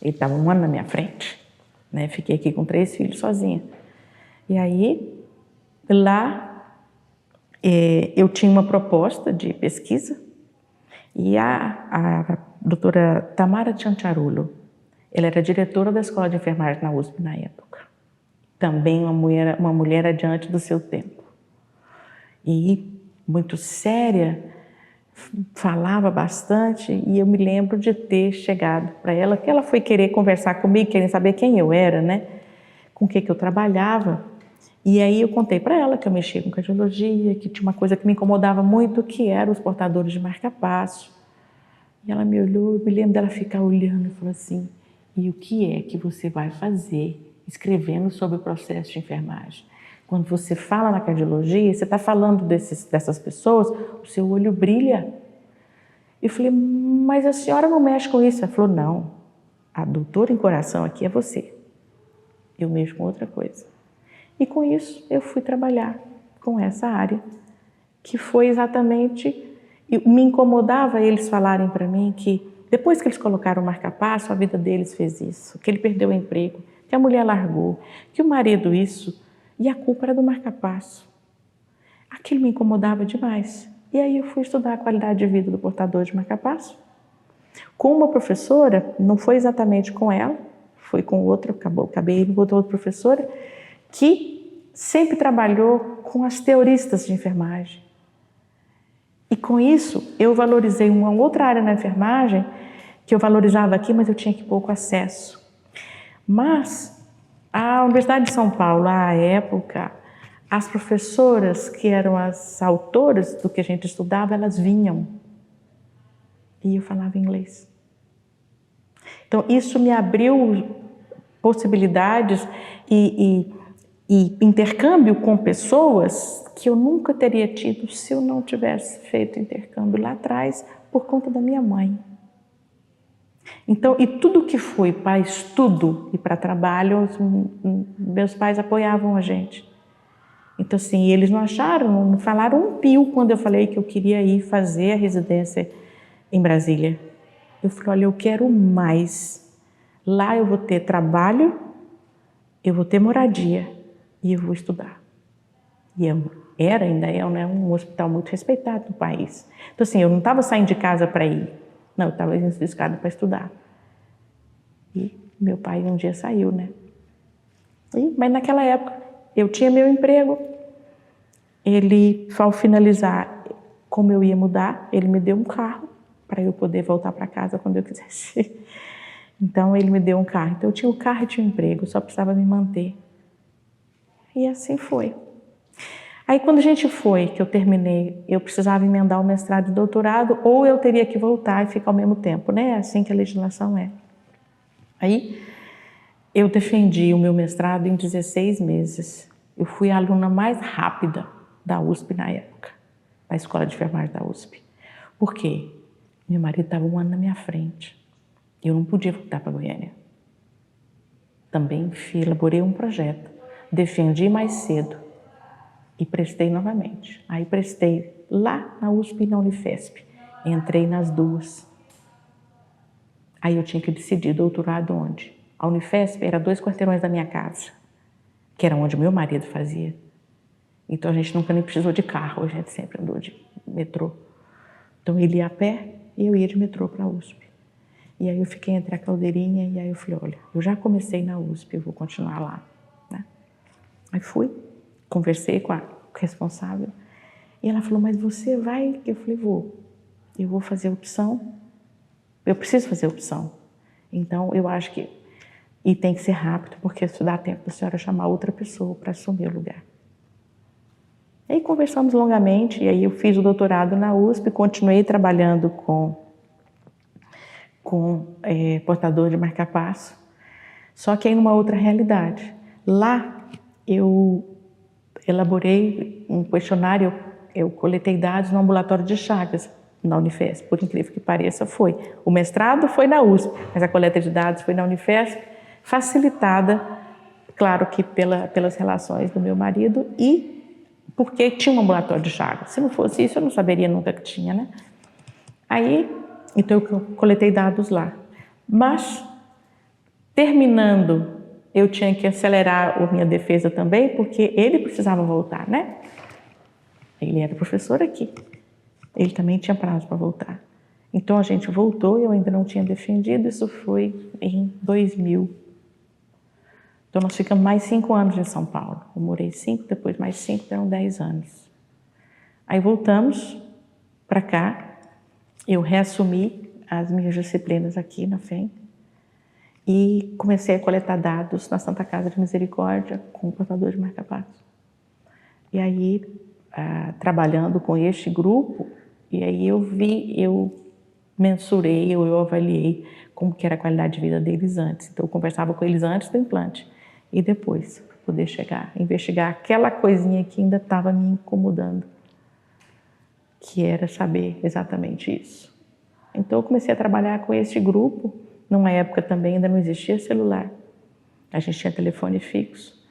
Ele estava 1 ano na minha frente, né? Fiquei aqui com 3 filhos sozinha. E aí, lá, eu tinha uma proposta de pesquisa e a doutora Tamara Cianciarulo, ela era diretora da Escola de Enfermagem na USP na época. Também uma mulher adiante do seu tempo. E muito séria, falava bastante, e eu me lembro de ter chegado para ela, que ela foi querer conversar comigo, querendo saber quem eu era, né? Com o que eu trabalhava. E aí eu contei para ela que eu mexia com cardiologia, que tinha uma coisa que me incomodava muito, que eram os portadores de marca-passo. E ela me olhou, eu me lembro dela ficar olhando e falou assim, e o que é que você vai fazer escrevendo sobre o processo de enfermagem? Quando você fala na cardiologia, você está falando dessas pessoas, o seu olho brilha. Eu falei, mas a senhora não mexe com isso? Ela falou, não, a doutora em coração aqui é você. Eu mexo com outra coisa. E com isso eu fui trabalhar com essa área, que foi exatamente... Me incomodava eles falarem para mim que depois que eles colocaram o marca-passo, a vida deles fez isso, que ele perdeu o emprego, que a mulher largou, que o marido isso, e a culpa era do marca-passo. Aquilo me incomodava demais. E aí eu fui estudar a qualidade de vida do portador de marca-passo. Com uma professora, não foi exatamente com ela, foi com outra, acabei indo com outra professora, que sempre trabalhou com as teoristas de enfermagem. E com isso, eu valorizei uma outra área na enfermagem, que eu valorizava aqui, mas eu tinha que pouco acesso. Mas a Universidade de São Paulo, à época, as professoras que eram as autoras do que a gente estudava, elas vinham. E eu falava inglês. Então, isso me abriu possibilidades e intercâmbio com pessoas que eu nunca teria tido se eu não tivesse feito intercâmbio lá atrás por conta da minha mãe. Então, e tudo que foi para estudo e para trabalho, meus pais apoiavam a gente. Então, assim, eles não falaram um pio quando eu falei que eu queria ir fazer a residência em Brasília. Eu falei, olha, eu quero mais. Lá eu vou ter trabalho, eu vou ter moradia e eu vou estudar. E amo. ainda é, né, um hospital muito respeitado no país. Então, assim, eu não estava saindo de casa para ir. Não, eu estava indo de escada para estudar. E meu pai um dia saiu, né? Mas naquela época, eu tinha meu emprego. Ele, ao finalizar, como eu ia mudar, ele me deu um carro para eu poder voltar para casa quando eu quisesse. Então, ele me deu um carro. Então, eu tinha o carro e tinha o emprego, eu só precisava me manter. E assim foi. Aí, quando a gente foi, que eu terminei, eu precisava emendar o mestrado e doutorado, ou eu teria que voltar e ficar ao mesmo tempo, né? É assim que a legislação é. Aí, eu defendi o meu mestrado em 16 meses. Eu fui a aluna mais rápida da USP na época, da Escola de Enfermagem da USP. Por quê? Meu marido estava um ano na minha frente. Eu não podia voltar para Goiânia. Também elaborei um projeto, defendi mais cedo e prestei novamente. Aí prestei lá na USP e na Unifesp. Entrei nas duas. Aí eu tinha que decidir doutorado onde. A Unifesp era 2 quarteirões da minha casa, que era onde meu marido fazia. Então a gente nunca nem precisou de carro, a gente sempre andou de metrô. Então ele ia a pé e eu ia de metrô para a USP. E aí eu fiquei entre a Caldeirinha e aí eu falei, olha, eu já comecei na USP, eu vou continuar lá, né? Aí fui, conversei com a responsável e ela falou, mas você vai? Eu falei, eu vou fazer opção, eu preciso fazer opção. Então eu acho que, e tem que ser rápido, porque isso dá tempo da senhora chamar outra pessoa para assumir o lugar. Aí conversamos longamente e aí eu fiz o doutorado na USP, continuei trabalhando com portador de marca-passo, só que em uma outra realidade. Lá eu elaborei um questionário, eu coletei dados no ambulatório de Chagas, na Unifesp, por incrível que pareça, foi. O mestrado foi na USP, mas a coleta de dados foi na Unifesp, facilitada, claro que pelas relações do meu marido e porque tinha um ambulatório de Chagas. Se não fosse isso, eu não saberia nunca que tinha, né? Aí, então eu coletei dados lá. Mas, terminando, eu tinha que acelerar a minha defesa também, porque ele precisava voltar, né? Ele era professor aqui. Ele também tinha prazo para voltar. Então a gente voltou, eu ainda não tinha defendido, isso foi em 2000. Então nós ficamos mais 5 anos em São Paulo. Eu morei 5, depois mais 5, eram 10 anos. Aí voltamos para cá, eu reassumi as minhas disciplinas aqui na FEM e comecei a coletar dados na Santa Casa de Misericórdia com o portador de marca-passo. E aí, trabalhando com este grupo, e aí eu mensurei, eu avaliei como que era a qualidade de vida deles antes. Então eu conversava com eles antes do implante e depois, para poder investigar aquela coisinha que ainda estava me incomodando, que era saber exatamente isso. Então eu comecei a trabalhar com esse grupo, numa época também ainda não existia celular, a gente tinha telefone fixo.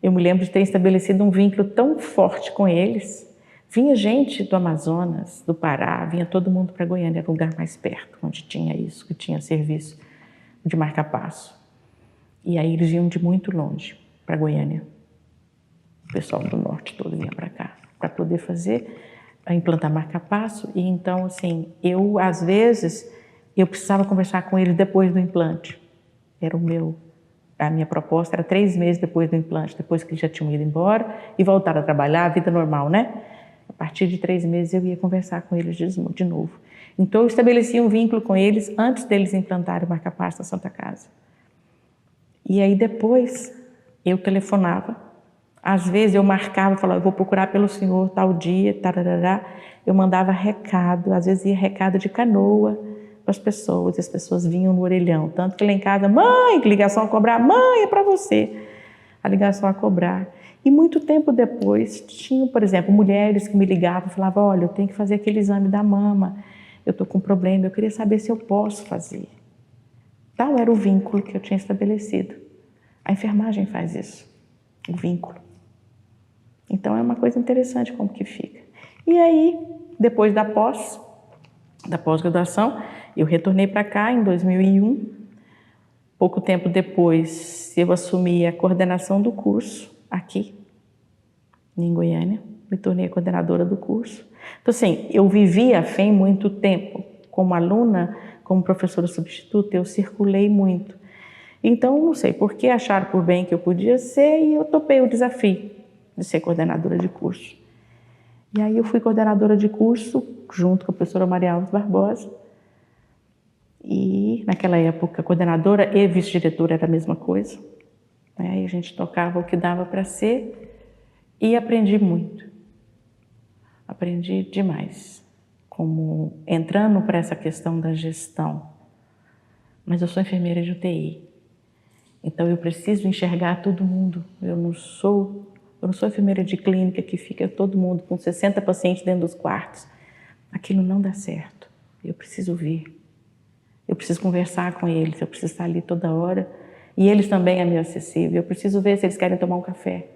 Eu me lembro de ter estabelecido um vínculo tão forte com eles. Vinha gente do Amazonas, do Pará, vinha todo mundo para Goiânia, era o lugar mais perto, onde tinha isso, que tinha serviço de marca-passo. E aí eles vinham de muito longe para Goiânia. O pessoal do norte todo vinha para cá, para poder implantar marca-passo. E então, assim, às vezes, eu precisava conversar com eles depois do implante. A minha proposta era 3 meses depois do implante, depois que eles já tinham ido embora e voltaram a trabalhar, a vida normal, né? A partir de 3 meses eu ia conversar com eles de novo. Então eu estabeleci um vínculo com eles antes deles implantarem o marca-passo na Santa Casa. E aí depois eu telefonava, às vezes eu marcava, falava, eu vou procurar pelo senhor tal dia, tarará. Eu mandava recado, às vezes ia recado de canoa para as pessoas, e as pessoas vinham no orelhão, tanto que lá em casa, mãe, ligação a cobrar, mãe, é para você, a ligação a cobrar. E muito tempo depois, tinham, por exemplo, mulheres que me ligavam e falavam, olha, eu tenho que fazer aquele exame da mama, eu estou com um problema, eu queria saber se eu posso fazer. Tal era o vínculo que eu tinha estabelecido. A enfermagem faz isso, o vínculo. Então é uma coisa interessante como que fica. E aí, depois da pós-graduação, eu retornei para cá em 2001. Pouco tempo depois, eu assumi a coordenação do curso aqui, em Goiânia. me tornei coordenadora do curso. Então, assim, eu vivi a FEM muito tempo. Como aluna, como professora substituta, eu circulei muito. Então, não sei por que acharam por bem que eu podia ser e eu topei o desafio de ser coordenadora de curso. E aí eu fui coordenadora de curso junto com a professora Maria Alves Barbosa. E naquela época, coordenadora e vice-diretora era a mesma coisa. Né? E a gente tocava o que dava para ser e aprendi muito. Aprendi demais. Como entrando para essa questão da gestão. Mas eu sou enfermeira de UTI. Então eu preciso enxergar todo mundo. Eu não sou enfermeira de clínica que fica todo mundo com 60 pacientes dentro dos quartos. Aquilo não dá certo. Eu preciso ver. Eu preciso conversar com eles, eu preciso estar ali toda hora. E eles também é meio acessível. Eu preciso ver se eles querem tomar um café.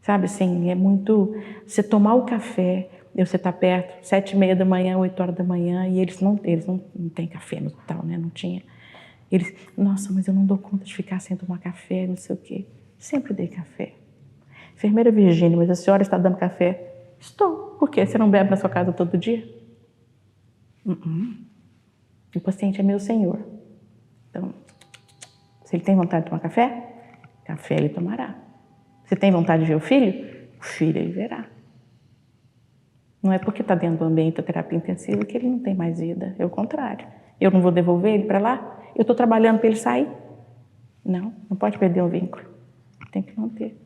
Sabe assim, é muito... Você tomar o café, você está perto, 7h30 da manhã, 8 horas da manhã, e eles não têm café no hospital, né? Não tinha. Eles, nossa, mas eu não dou conta de ficar sem tomar café, não sei o quê. Sempre dei café. Enfermeira Virgínia, mas a senhora está dando café? Estou. Por quê? Você não bebe na sua casa todo dia? O paciente é meu senhor. Então, se ele tem vontade de tomar café, café ele tomará. Se tem vontade de ver o filho ele verá. Não é porque está dentro do ambiente da terapia intensiva que ele não tem mais vida. É o contrário. Eu não vou devolver ele para lá? Eu estou trabalhando para ele sair? Não pode perder um vínculo. Tem que manter.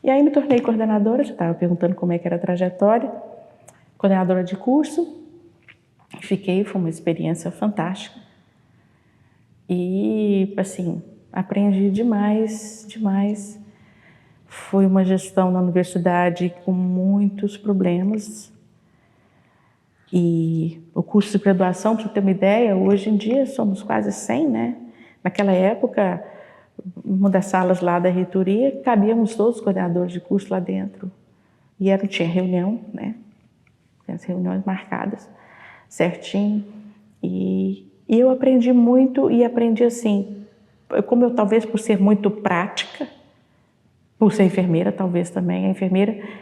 E aí me tornei coordenadora, já estava perguntando como é que era a trajetória. Coordenadora de curso. Foi uma experiência fantástica. E, assim, aprendi demais. Foi uma gestão na universidade com muitos problemas. E o curso de graduação, para você ter uma ideia, hoje em dia somos quase 100, né? Naquela época, uma das salas lá da reitoria, cabíamos todos os coordenadores de curso lá dentro. E tinha reunião, né? Tinha as reuniões marcadas certinho. E eu aprendi muito e aprendi assim, como eu talvez por ser muito prática, por ser enfermeira talvez também, a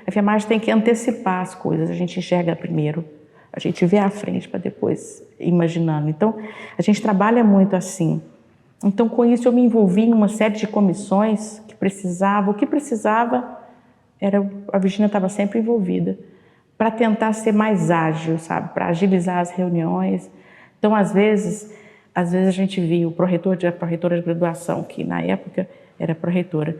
enfermagem tem que antecipar as coisas, a gente enxerga primeiro, a gente vê à frente para depois ir imaginando. Então, a gente trabalha muito assim. Então, com isso eu me envolvi em uma série de comissões o que precisava, a Virgínia estava sempre envolvida, para tentar ser mais ágil, sabe? Para agilizar as reuniões. Então, às vezes a gente via a pró-reitora de graduação, que na época era pró-reitora,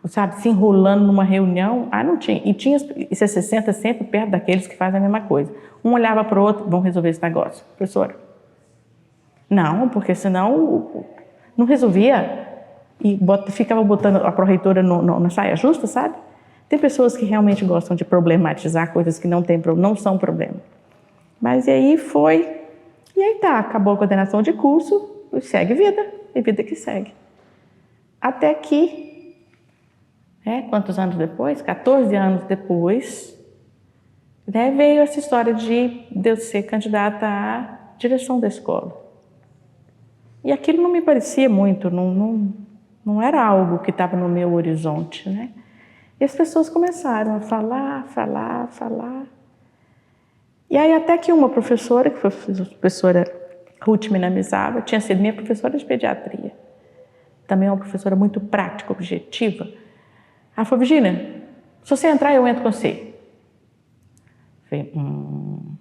sabe, se enrolando numa reunião, não tinha. E você se senta sempre perto daqueles que fazem a mesma coisa. Um olhava para o outro, vamos resolver esse negócio. Professora? Não, porque senão não resolvia. E ficava botando a pró-reitora na saia justa, sabe? Tem pessoas que realmente gostam de problematizar coisas que não são problema. Mas e aí foi, e aí acabou a coordenação de curso, e segue vida, e vida que segue. Até que, quantos anos depois? 14 anos depois, né, veio essa história de eu ser candidata à direção da escola. E aquilo não me parecia muito, não era algo que estava no meu horizonte, né? E as pessoas começaram a falar. E aí até que uma professora, que foi a professora Ruth Minamizava, tinha sido minha professora de pediatria. Também uma professora muito prática, objetiva. Ela falou, Virgínia, se você entrar, eu entro com você. Falei, vamos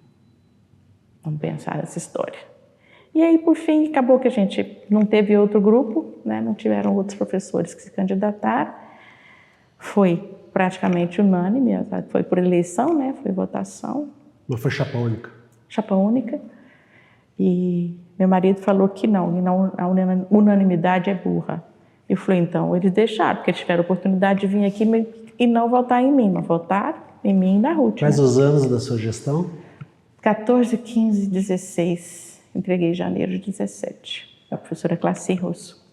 pensar nessa história. E aí, por fim, acabou que a gente não teve outro grupo, né? Não tiveram outros professores que se candidataram. Foi praticamente unânime, foi por eleição, né? Foi votação. Mas foi chapa única? Chapa única. E meu marido falou que não, a unanimidade é burra. Eu falei, então, eles deixaram, porque eles tiveram a oportunidade de vir aqui e não votar em mim, mas votaram em mim e na Ruth. Quais os anos da sua gestão? 14, 15, 16. Entreguei em janeiro de 17. A professora Classi Rosso.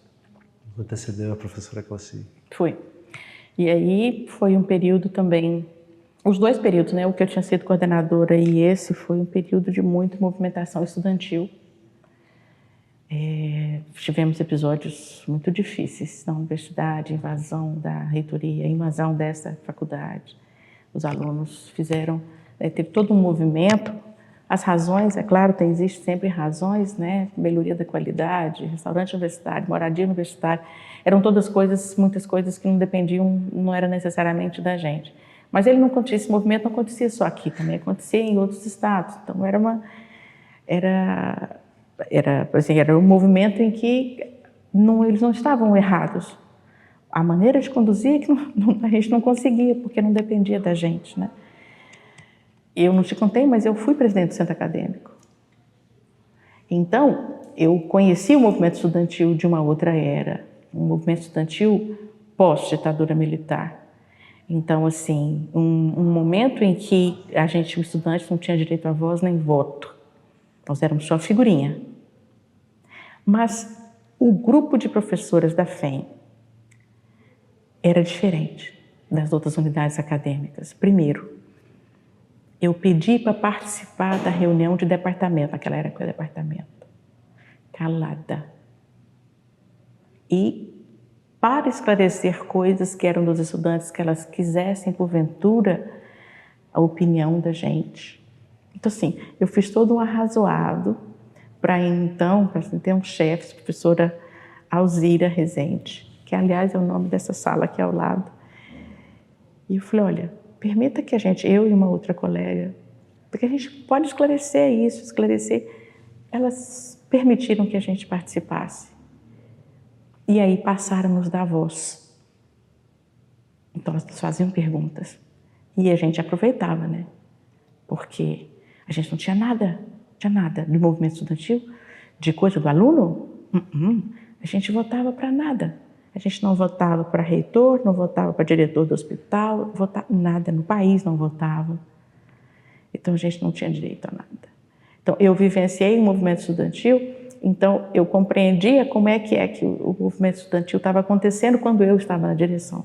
Antecedeu a professora Classi. Foi. E aí foi um período também, os dois períodos, né? O que eu tinha sido coordenadora e esse foi um período de muita movimentação estudantil. Tivemos episódios muito difíceis na universidade, invasão da reitoria, invasão dessa faculdade. Os alunos fizeram, teve todo um movimento. As razões, é claro, existem sempre razões, né? Melhoria da qualidade, restaurante universitário, moradia universitária, eram todas coisas, muitas coisas que não dependiam, não era necessariamente da gente. Mas ele não acontecia, esse movimento não acontecia só aqui, também acontecia em outros estados. Então era um movimento em que eles não estavam errados. A maneira de conduzir é que a gente não conseguia, porque não dependia da gente, né? Eu não te contei, mas eu fui presidente do centro acadêmico. Então, eu conheci o movimento estudantil de uma outra era, um movimento estudantil pós-ditadura militar. Então, assim, um momento em que a gente, os estudantes, não tinha direito a voz nem voto. Nós éramos só figurinha. Mas o grupo de professoras da FEM era diferente das outras unidades acadêmicas. Primeiro, eu pedi para participar da reunião de departamento, naquela era que era departamento, calada. E para esclarecer coisas que eram dos estudantes, que elas quisessem, porventura, a opinião da gente. Então, assim, eu fiz todo um arrazoado para ter um chefe, professora Alzira Rezende, que, aliás, é o nome dessa sala aqui ao lado. E eu falei, olha, permita que eu e uma outra colega, porque a gente pode esclarecer isso, Elas permitiram que a gente participasse. E aí passaram a nos dar voz. Então, elas faziam perguntas. E a gente aproveitava, né? Porque a gente não tinha nada do movimento estudantil, de coisa do aluno. A gente votava para nada. A gente não votava para reitor, não votava para diretor do hospital, nada no país não votava. Então a gente não tinha direito a nada. Então eu vivenciei o movimento estudantil, então eu compreendia como é que o movimento estudantil estava acontecendo quando eu estava na direção.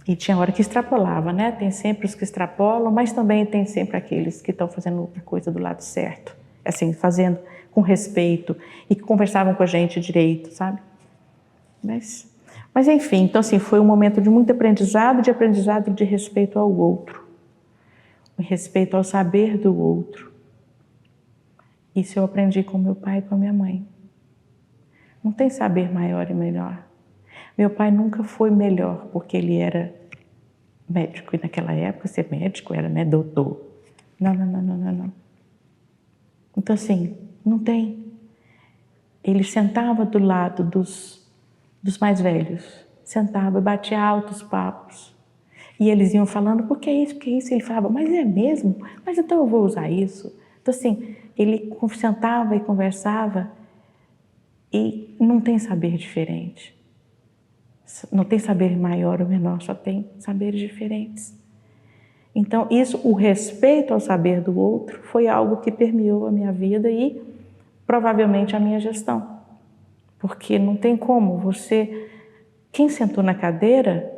E tinha hora que extrapolava, né? Tem sempre os que extrapolam, mas também tem sempre aqueles que estão fazendo a coisa do lado certo. Assim, fazendo com respeito e que conversavam com a gente direito, sabe? Mas enfim, então assim, foi um momento de muito aprendizado de respeito ao outro. Respeito ao saber do outro. Isso eu aprendi com meu pai e com a minha mãe. Não tem saber maior e melhor. Meu pai nunca foi melhor porque ele era médico, e naquela época ser médico era, né, doutor. Não. Então assim, não tem. Ele sentava do lado dos mais velhos, sentava e batia altos papos. E eles iam falando, por que isso, por que isso? Ele falava, mas é mesmo? Mas então eu vou usar isso. Então assim, ele sentava e conversava e não tem saber diferente. Não tem saber maior ou menor, só tem saberes diferentes. Então o respeito ao saber do outro foi algo que permeou a minha vida e provavelmente a minha gestão. Porque não tem como quem sentou na cadeira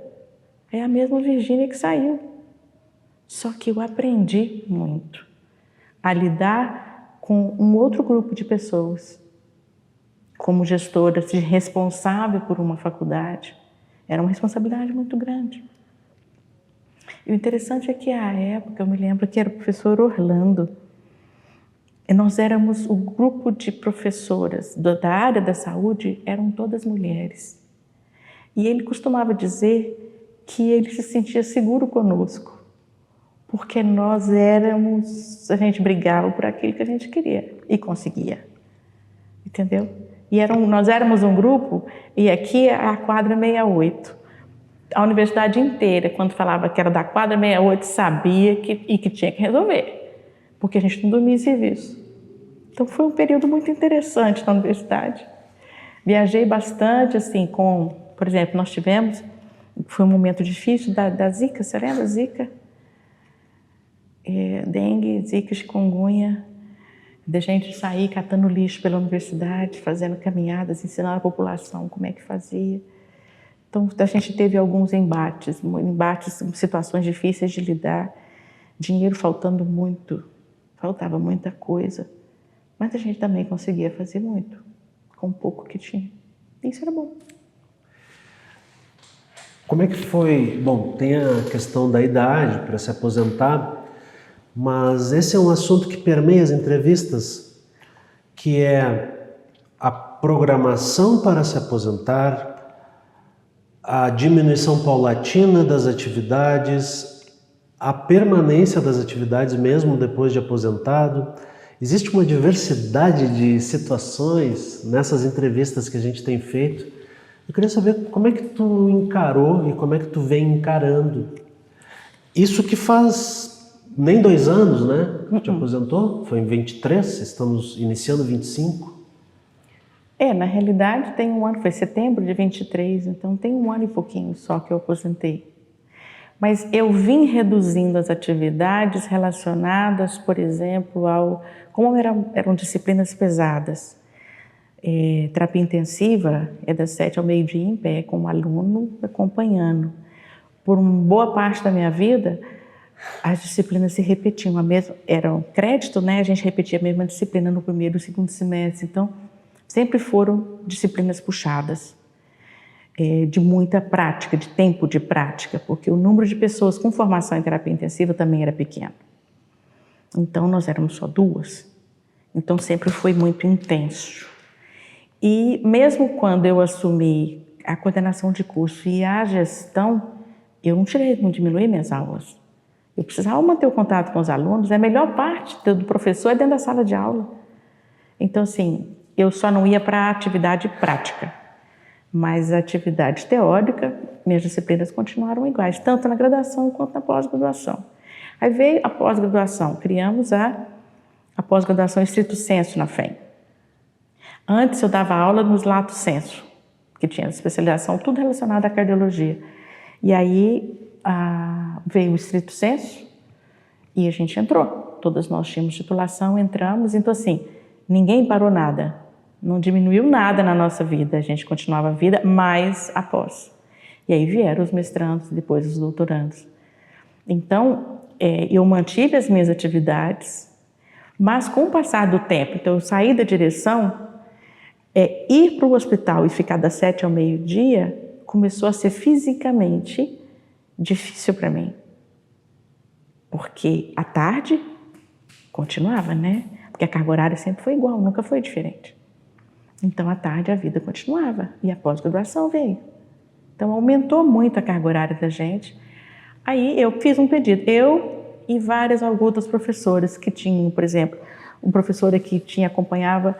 é a mesma Virgínia que saiu. Só que eu aprendi muito a lidar com um outro grupo de pessoas. Como gestora, responsável por uma faculdade, era uma responsabilidade muito grande. E o interessante é que, à época, eu me lembro que era o professor Orlando. E nós éramos o grupo de professoras da área da saúde, eram todas mulheres. E ele costumava dizer que ele se sentia seguro conosco, porque a gente brigava por aquilo que a gente queria e conseguia. Entendeu? E nós éramos um grupo, e aqui a quadra 68. A universidade inteira, quando falava que era da quadra 68, sabia que tinha que resolver, porque a gente não dormia em serviço. Então foi um período muito interessante na universidade. Viajei bastante, assim, por exemplo, nós tivemos, foi um momento difícil da Zika, você lembra? Zika? Dengue, Zika, chikungunya, de gente sair catando lixo pela universidade, fazendo caminhadas, ensinando a população como é que fazia. Então, a gente teve alguns embates, situações difíceis de lidar, dinheiro faltando muito, faltava muita coisa, mas a gente também conseguia fazer muito, com o pouco que tinha. Isso era bom. Como é que foi? Bom, tem a questão da idade para se aposentar, mas esse é um assunto que permeia as entrevistas, que é a programação para se aposentar, a diminuição paulatina das atividades, a permanência das atividades mesmo depois de aposentado. Existe uma diversidade de situações nessas entrevistas que a gente tem feito. Eu queria saber como é que tu encarou e como é que tu vem encarando. Isso que faz nem 2 anos, né? Tu te aposentou? Foi em 23, estamos iniciando 25. Na realidade tem um ano, foi setembro de 23, então tem 1 ano e pouquinho só que eu aposentei. Mas eu vim reduzindo as atividades relacionadas, por exemplo, como eram disciplinas pesadas. Terapia intensiva é das 7 ao meio-dia em pé, com um aluno acompanhando. Por uma boa parte da minha vida, as disciplinas se repetiam, era um crédito, né? A gente repetia a mesma disciplina no primeiro e segundo semestre, então sempre foram disciplinas puxadas, de muita prática, de tempo de prática, porque o número de pessoas com formação em terapia intensiva também era pequeno. Então nós éramos só 2, então sempre foi muito intenso. E mesmo quando eu assumi a coordenação de curso e a gestão, eu não diminuí minhas aulas. Eu precisava manter o contato com os alunos, a melhor parte do professor é dentro da sala de aula. Então, assim, eu só não ia para a atividade prática, mas a atividade teórica, minhas disciplinas continuaram iguais, tanto na graduação quanto na pós-graduação. Aí veio a pós-graduação, criamos a pós-graduação estrito sensu na FEM. Antes eu dava aula nos lato sensu, que tinha especialização, tudo relacionado à cardiologia. E aí veio o estrito sensu e a gente entrou. Todas nós tínhamos titulação, entramos. Então assim, ninguém parou nada, não diminuiu nada na nossa vida. A gente continuava a vida, mas após. E aí vieram os mestrandos, depois os doutorandos. Então, eu mantive as minhas atividades, mas com o passar do tempo, então eu saí da direção, ir para o hospital e ficar das 7 ao meio-dia começou a ser fisicamente difícil para mim. Porque à tarde continuava, né? Porque a carga horária sempre foi igual, nunca foi diferente. Então à tarde a vida continuava e a pós-graduação veio. Então aumentou muito a carga horária da gente. Aí eu fiz um pedido, eu e várias outras professoras que tinham, por exemplo, um professor aqui acompanhava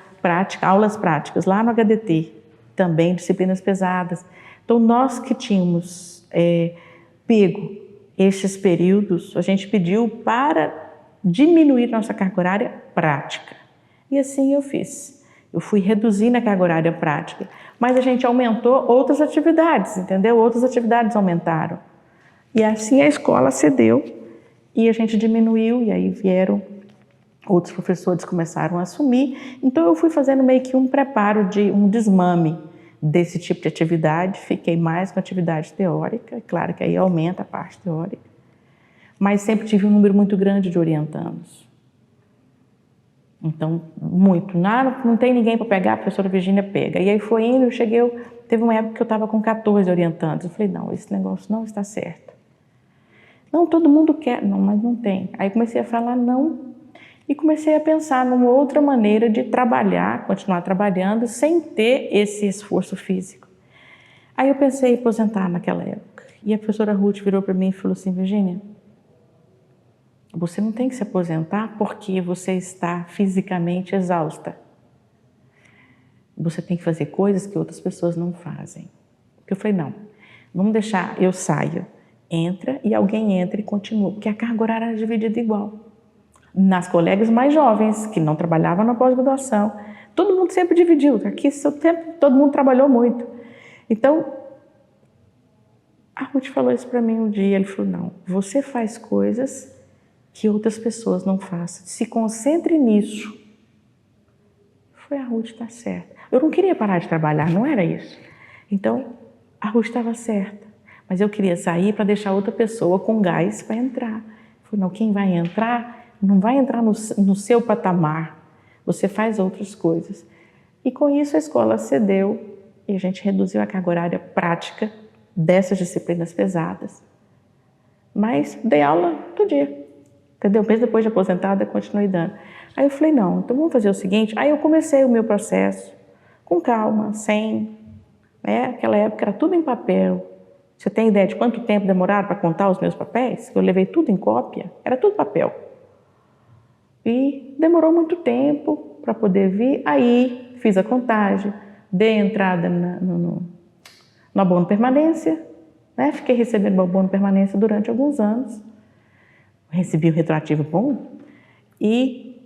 aulas práticas lá no HDT, também disciplinas pesadas. Então nós que tínhamos pego estes períodos, a gente pediu para diminuir nossa carga horária prática. E assim eu fiz. Eu fui reduzindo a carga horária prática, mas a gente aumentou outras atividades, entendeu? Outras atividades aumentaram. E assim a escola cedeu e a gente diminuiu, e aí vieram outros professores começaram a assumir. Então eu fui fazendo meio que um preparo, um desmame desse tipo de atividade. Fiquei mais com atividade teórica, claro que aí aumenta a parte teórica, mas sempre tive um número muito grande de orientandos. Então, muito. Não tem ninguém para pegar, a professora Virgínia pega. E aí foi indo, teve uma época que eu estava com 14 orientandos. Eu falei, não, esse negócio não está certo. Não, todo mundo quer. Não, mas não tem. Aí comecei a falar não e comecei a pensar numa outra maneira de trabalhar, continuar trabalhando sem ter esse esforço físico. Aí eu pensei em aposentar naquela época. E a professora Ruth virou para mim e falou assim, Virgínia, você não tem que se aposentar porque você está fisicamente exausta. Você tem que fazer coisas que outras pessoas não fazem. Eu falei, não, vamos deixar, eu saio, entra e alguém entra e continua, porque a carga horária era dividida igual. Nas colegas mais jovens, que não trabalhavam na pós-graduação, todo mundo sempre dividiu, aqui todo mundo trabalhou muito. Então, a Ruth falou isso para mim um dia, ele falou, não, você faz coisas que outras pessoas não façam, se concentre nisso. Foi a Ruth, está certa. Eu não queria parar de trabalhar, não era isso. Então, a Ruth estava certa, mas eu queria sair para deixar outra pessoa com gás para entrar. Falei, não, quem vai entrar, não vai entrar no seu patamar, você faz outras coisas. E com isso a escola cedeu e a gente reduziu a carga horária prática dessas disciplinas pesadas. Mas dei aula todo dia, entendeu? Mesmo depois de aposentada, continuei dando. Aí eu falei, não, então vamos fazer o seguinte. Aí eu comecei o meu processo com calma, sem... Naquela época era tudo em papel. Você tem ideia de quanto tempo demoraram para contar os meus papéis? Eu levei tudo em cópia, era tudo papel. E demorou muito tempo para poder vir. Aí fiz a contagem, dei entrada no abono permanência, né? Fiquei recebendo o abono permanência durante alguns anos. Recebi um retroativo bom. E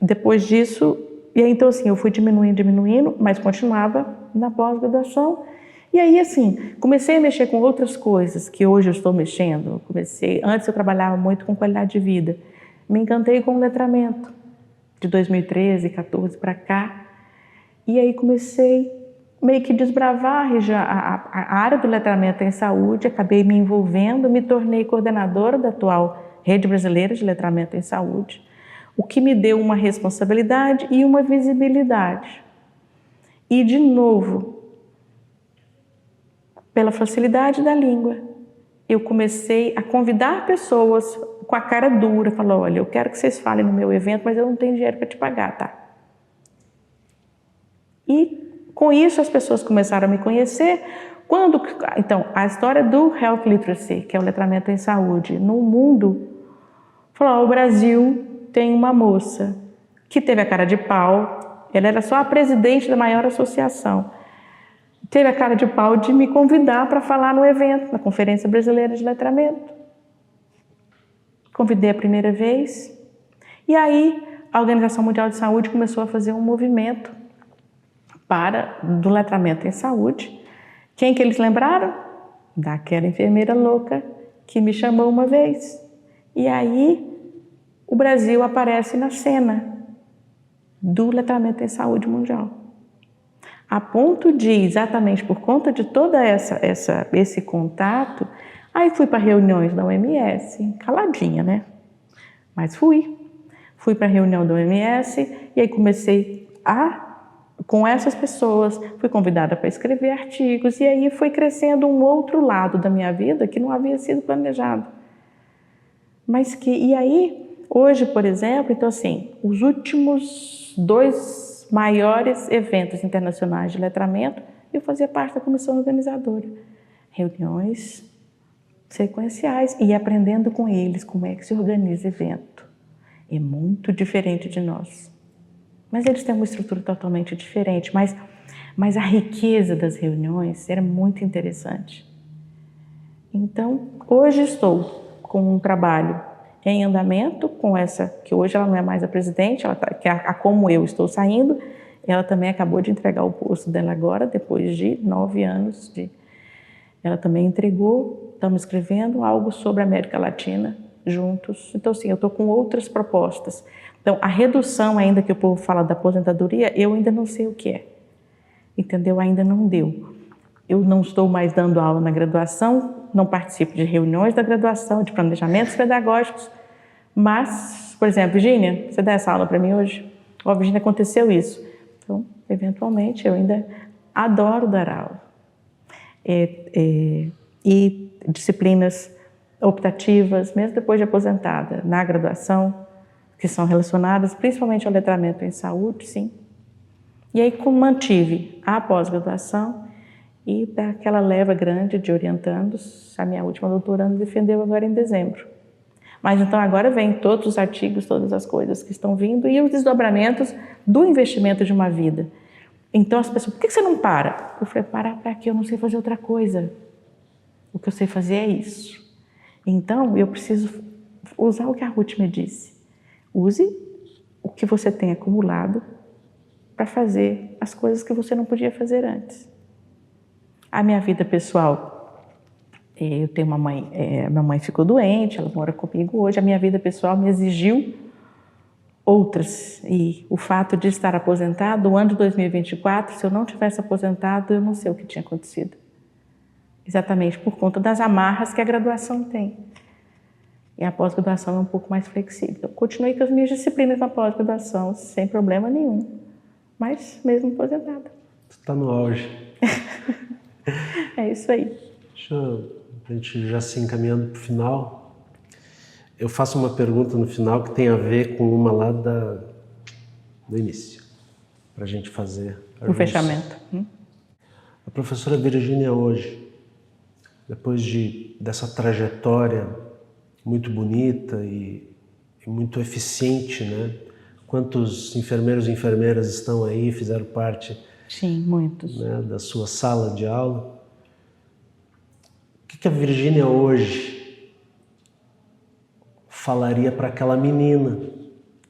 depois disso, e aí então assim, eu fui diminuindo, mas continuava na pós-graduação. E aí assim, comecei a mexer com outras coisas que hoje eu estou mexendo. Antes eu trabalhava muito com qualidade de vida. Me encantei com o letramento de 2013, 14 para cá. E aí comecei meio que desbravar a área do letramento em saúde, acabei me envolvendo, me tornei coordenadora da atual Rede Brasileira de Letramento em Saúde, o que me deu uma responsabilidade e uma visibilidade. E, de novo, pela facilidade da língua, eu comecei a convidar pessoas com a cara dura, falando, olha, eu quero que vocês falem no meu evento, mas eu não tenho dinheiro para te pagar, tá? E com isso as pessoas começaram a me conhecer. Então, a história do Health Literacy, que é o letramento em saúde, no mundo, falou, o Brasil tem uma moça que teve a cara de pau, ela era só a presidente da maior associação, teve a cara de pau de me convidar para falar no evento, na Conferência Brasileira de Letramento. Convidei a primeira vez, e aí a Organização Mundial de Saúde começou a fazer um movimento do letramento em saúde. Quem que eles lembraram? Daquela enfermeira louca que me chamou uma vez. E aí o Brasil aparece na cena do letramento em saúde mundial. A ponto de, exatamente por conta de toda esse contato, aí fui para reuniões da OMS, caladinha, né? Mas fui para a reunião da OMS e aí comecei com essas pessoas, fui convidada para escrever artigos e aí foi crescendo um outro lado da minha vida que não havia sido planejado. E aí, hoje, por exemplo, então assim, os últimos 2 maiores eventos internacionais de letramento, eu fazia parte da comissão organizadora. Reuniões sequenciais e aprendendo com eles como é que se organiza evento. É muito diferente de nós. Mas eles têm uma estrutura totalmente diferente, mas a riqueza das reuniões era muito interessante. Então, hoje estou com um trabalho em andamento, com essa, que hoje ela não é mais a presidente, como eu estou saindo, ela também acabou de entregar o posto dela agora, depois de 9 anos. Ela também entregou, estamos escrevendo algo sobre a América Latina juntos. Então, sim, eu estou com outras propostas. Então, a redução ainda que o povo fala da aposentadoria, eu ainda não sei o que é, entendeu? Ainda não deu. Eu não estou mais dando aula na graduação, não participo de reuniões da graduação, de planejamentos pedagógicos, mas, por exemplo, Virgínia, você dá essa aula para mim hoje? Ó, Virgínia, aconteceu isso. Então, eventualmente, eu ainda adoro dar aula. E disciplinas optativas, mesmo depois de aposentada, na graduação, que são relacionadas principalmente ao letramento em saúde, sim. E aí mantive a pós-graduação e daquela leva grande de orientandos, a minha última doutoranda defendeu agora em dezembro. Mas então agora vem todos os artigos, todas as coisas que estão vindo e os desdobramentos do investimento de uma vida. Então as pessoas, por que você não para? Eu falei, parar para quê? Eu não sei fazer outra coisa. O que eu sei fazer é isso. Então eu preciso usar o que a Ruth me disse. Use o que você tem acumulado para fazer as coisas que você não podia fazer antes. A minha vida pessoal, eu tenho uma mãe, minha mãe ficou doente, ela mora comigo hoje, a minha vida pessoal me exigiu outras. E o fato de estar aposentado, o ano de 2024, se eu não tivesse aposentado, eu não sei o que tinha acontecido. Exatamente por conta das amarras que a graduação tem. E a pós-graduação é um pouco mais flexível. Eu continuei com as minhas disciplinas na pós-graduação, sem problema nenhum. Mas mesmo aposentada. Você está no auge. É isso aí. A gente já se encaminhando para o final, eu faço uma pergunta no final que tem a ver com uma lá do início, para a gente fazer O fechamento. A professora Virgínia hoje, depois dessa trajetória muito bonita e muito eficiente, né? Quantos enfermeiros e enfermeiras estão aí, fizeram parte, sim, muitos, né, da sua sala de aula? O que a Virgínia hoje falaria para aquela menina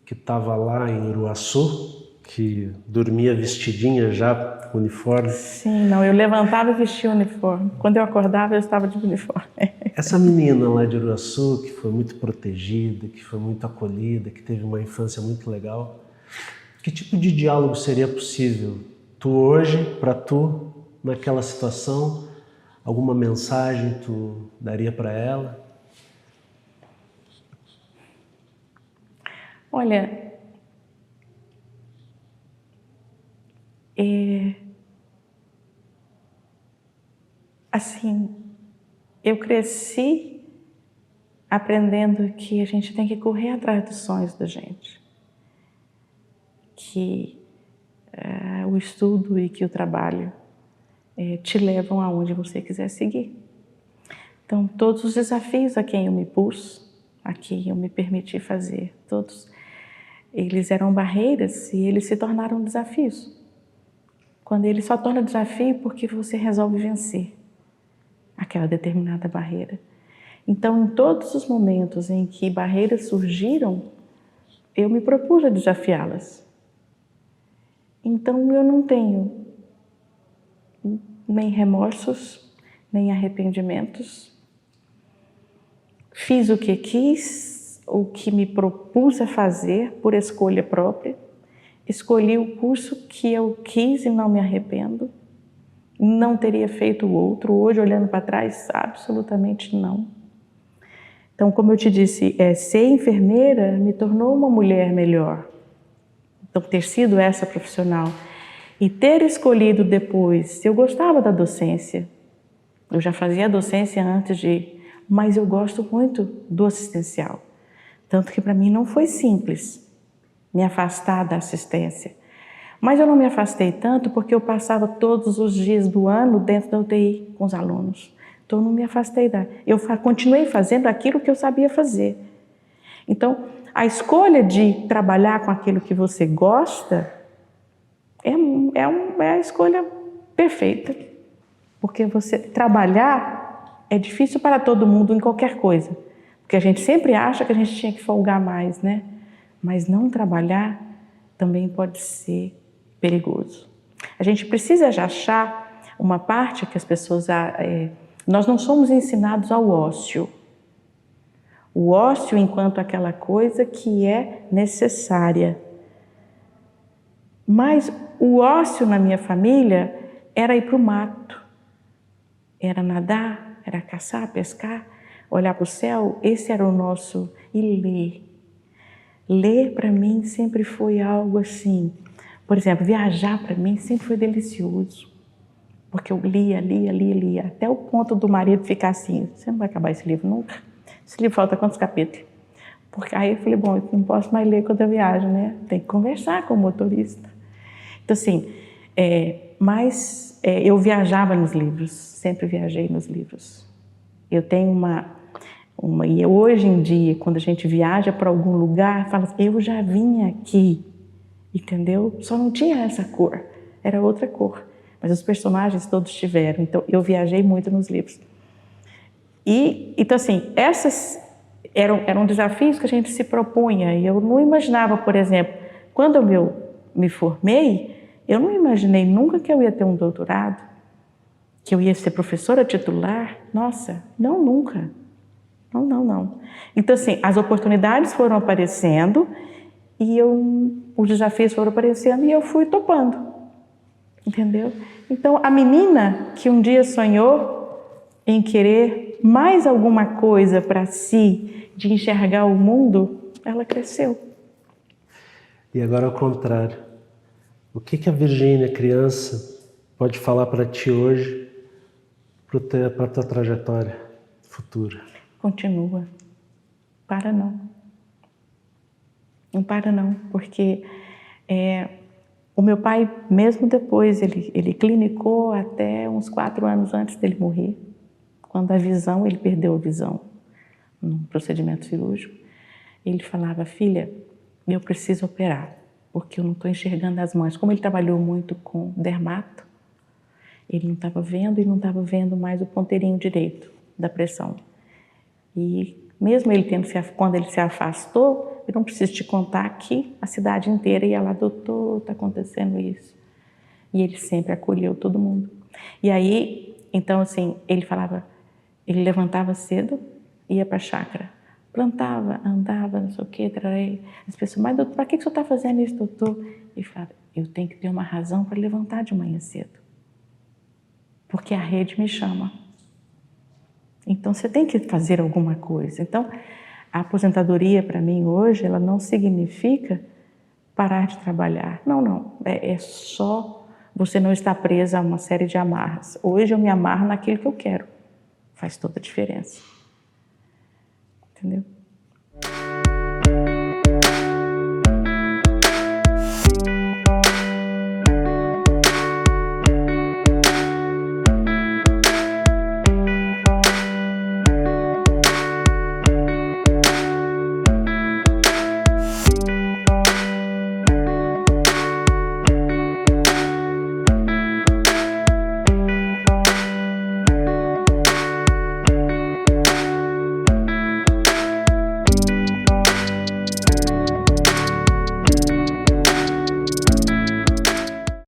que estava lá em Uruaçu, que dormia vestidinha já, uniforme? Sim, não, eu levantava e vestia o uniforme. Quando eu acordava, eu estava de uniforme. Essa menina lá de Uruaçu, que foi muito protegida, que foi muito acolhida, que teve uma infância muito legal, que tipo de diálogo seria possível? Tu hoje, para tu, naquela situação, alguma mensagem tu daria para ela? Olha, assim, eu cresci aprendendo que a gente tem que correr atrás dos sonhos da gente, que o estudo e que o trabalho te levam aonde você quiser seguir. Então, todos os desafios a quem eu me pus, a quem eu me permiti fazer, todos eles eram barreiras e eles se tornaram desafios. Quando ele só torna desafio porque você resolve vencer aquela determinada barreira. Então, em todos os momentos em que barreiras surgiram, eu me propus a desafiá-las. Então, eu não tenho nem remorsos, nem arrependimentos. Fiz o que quis, o que me propus a fazer por escolha própria. Escolhi o curso que eu quis e não me arrependo. Não teria feito o outro. Hoje, olhando para trás, absolutamente não. Então, como eu te disse, ser enfermeira me tornou uma mulher melhor. Então, ter sido essa profissional e ter escolhido depois, eu gostava da docência. Eu já fazia docência mas eu gosto muito do assistencial. Tanto que para mim não foi simples me afastar da assistência. Mas eu não me afastei tanto porque eu passava todos os dias do ano dentro da UTI com os alunos. Então eu não me afastei eu continuei fazendo aquilo que eu sabia fazer. Então, a escolha de trabalhar com aquilo que você gosta é a escolha perfeita. Porque você trabalhar é difícil para todo mundo em qualquer coisa. Porque a gente sempre acha que a gente tinha que folgar mais, né? Mas não trabalhar também pode ser perigoso. A gente precisa já achar uma parte que as pessoas... nós não somos ensinados ao ócio. O ócio enquanto aquela coisa que é necessária. Mas o ócio na minha família era ir para o mato. Era nadar, era caçar, pescar, olhar para o céu. Esse era o nosso... E ler. Ler para mim sempre foi algo assim... Por exemplo, viajar para mim sempre foi delicioso. Porque eu lia, até o ponto do marido ficar assim, você não vai acabar esse livro nunca? Esse livro falta quantos capítulos? Porque aí eu falei, bom, eu não posso mais ler quando eu viajo, né? Tem que conversar com o motorista. Então assim, eu viajava nos livros, sempre viajei nos livros. Eu tenho e hoje em dia, quando a gente viaja para algum lugar, fala assim, eu já vim aqui, entendeu? Só não tinha essa cor, era outra cor. Mas os personagens todos tiveram, então eu viajei muito nos livros. Então assim, essas eram desafios que a gente se propunha, e eu não imaginava, por exemplo, quando eu me formei, eu não imaginei nunca que eu ia ter um doutorado, que eu ia ser professora titular, nossa, não, nunca. Não. Então assim, as oportunidades foram aparecendo, e os desafios foram aparecendo, e eu fui topando. Entendeu? Então, a menina que um dia sonhou em querer mais alguma coisa para si, de enxergar o mundo, ela cresceu. E agora ao contrário. O que a Virgínia, criança, pode falar para ti hoje para a tua trajetória futura? Continua. Para não. Não para não, porque o meu pai, mesmo depois, ele clinicou até uns 4 anos antes dele morrer. Quando ele perdeu a visão num procedimento cirúrgico, ele falava: filha, eu preciso operar, porque eu não estou enxergando as mãos. Como ele trabalhou muito com dermato, ele não estava vendo e não estava vendo mais o ponteirinho direito da pressão. E mesmo ele quando ele se afastou, eu não preciso te contar que a cidade inteira ia lá: doutor, está acontecendo isso. E ele sempre acolheu todo mundo. E aí, então assim, ele levantava cedo, ia para a chácara, plantava, andava, não sei o quê, as pessoas: mas doutor, para que o senhor está fazendo isso, doutor? Ele falava: eu tenho que ter uma razão para levantar de manhã cedo, porque a rede me chama. Então você tem que fazer alguma coisa. Então a aposentadoria para mim hoje, ela não significa parar de trabalhar. Não. É só você não estar presa a uma série de amarras. Hoje eu me amarro naquilo que eu quero. Faz toda a diferença. Entendeu?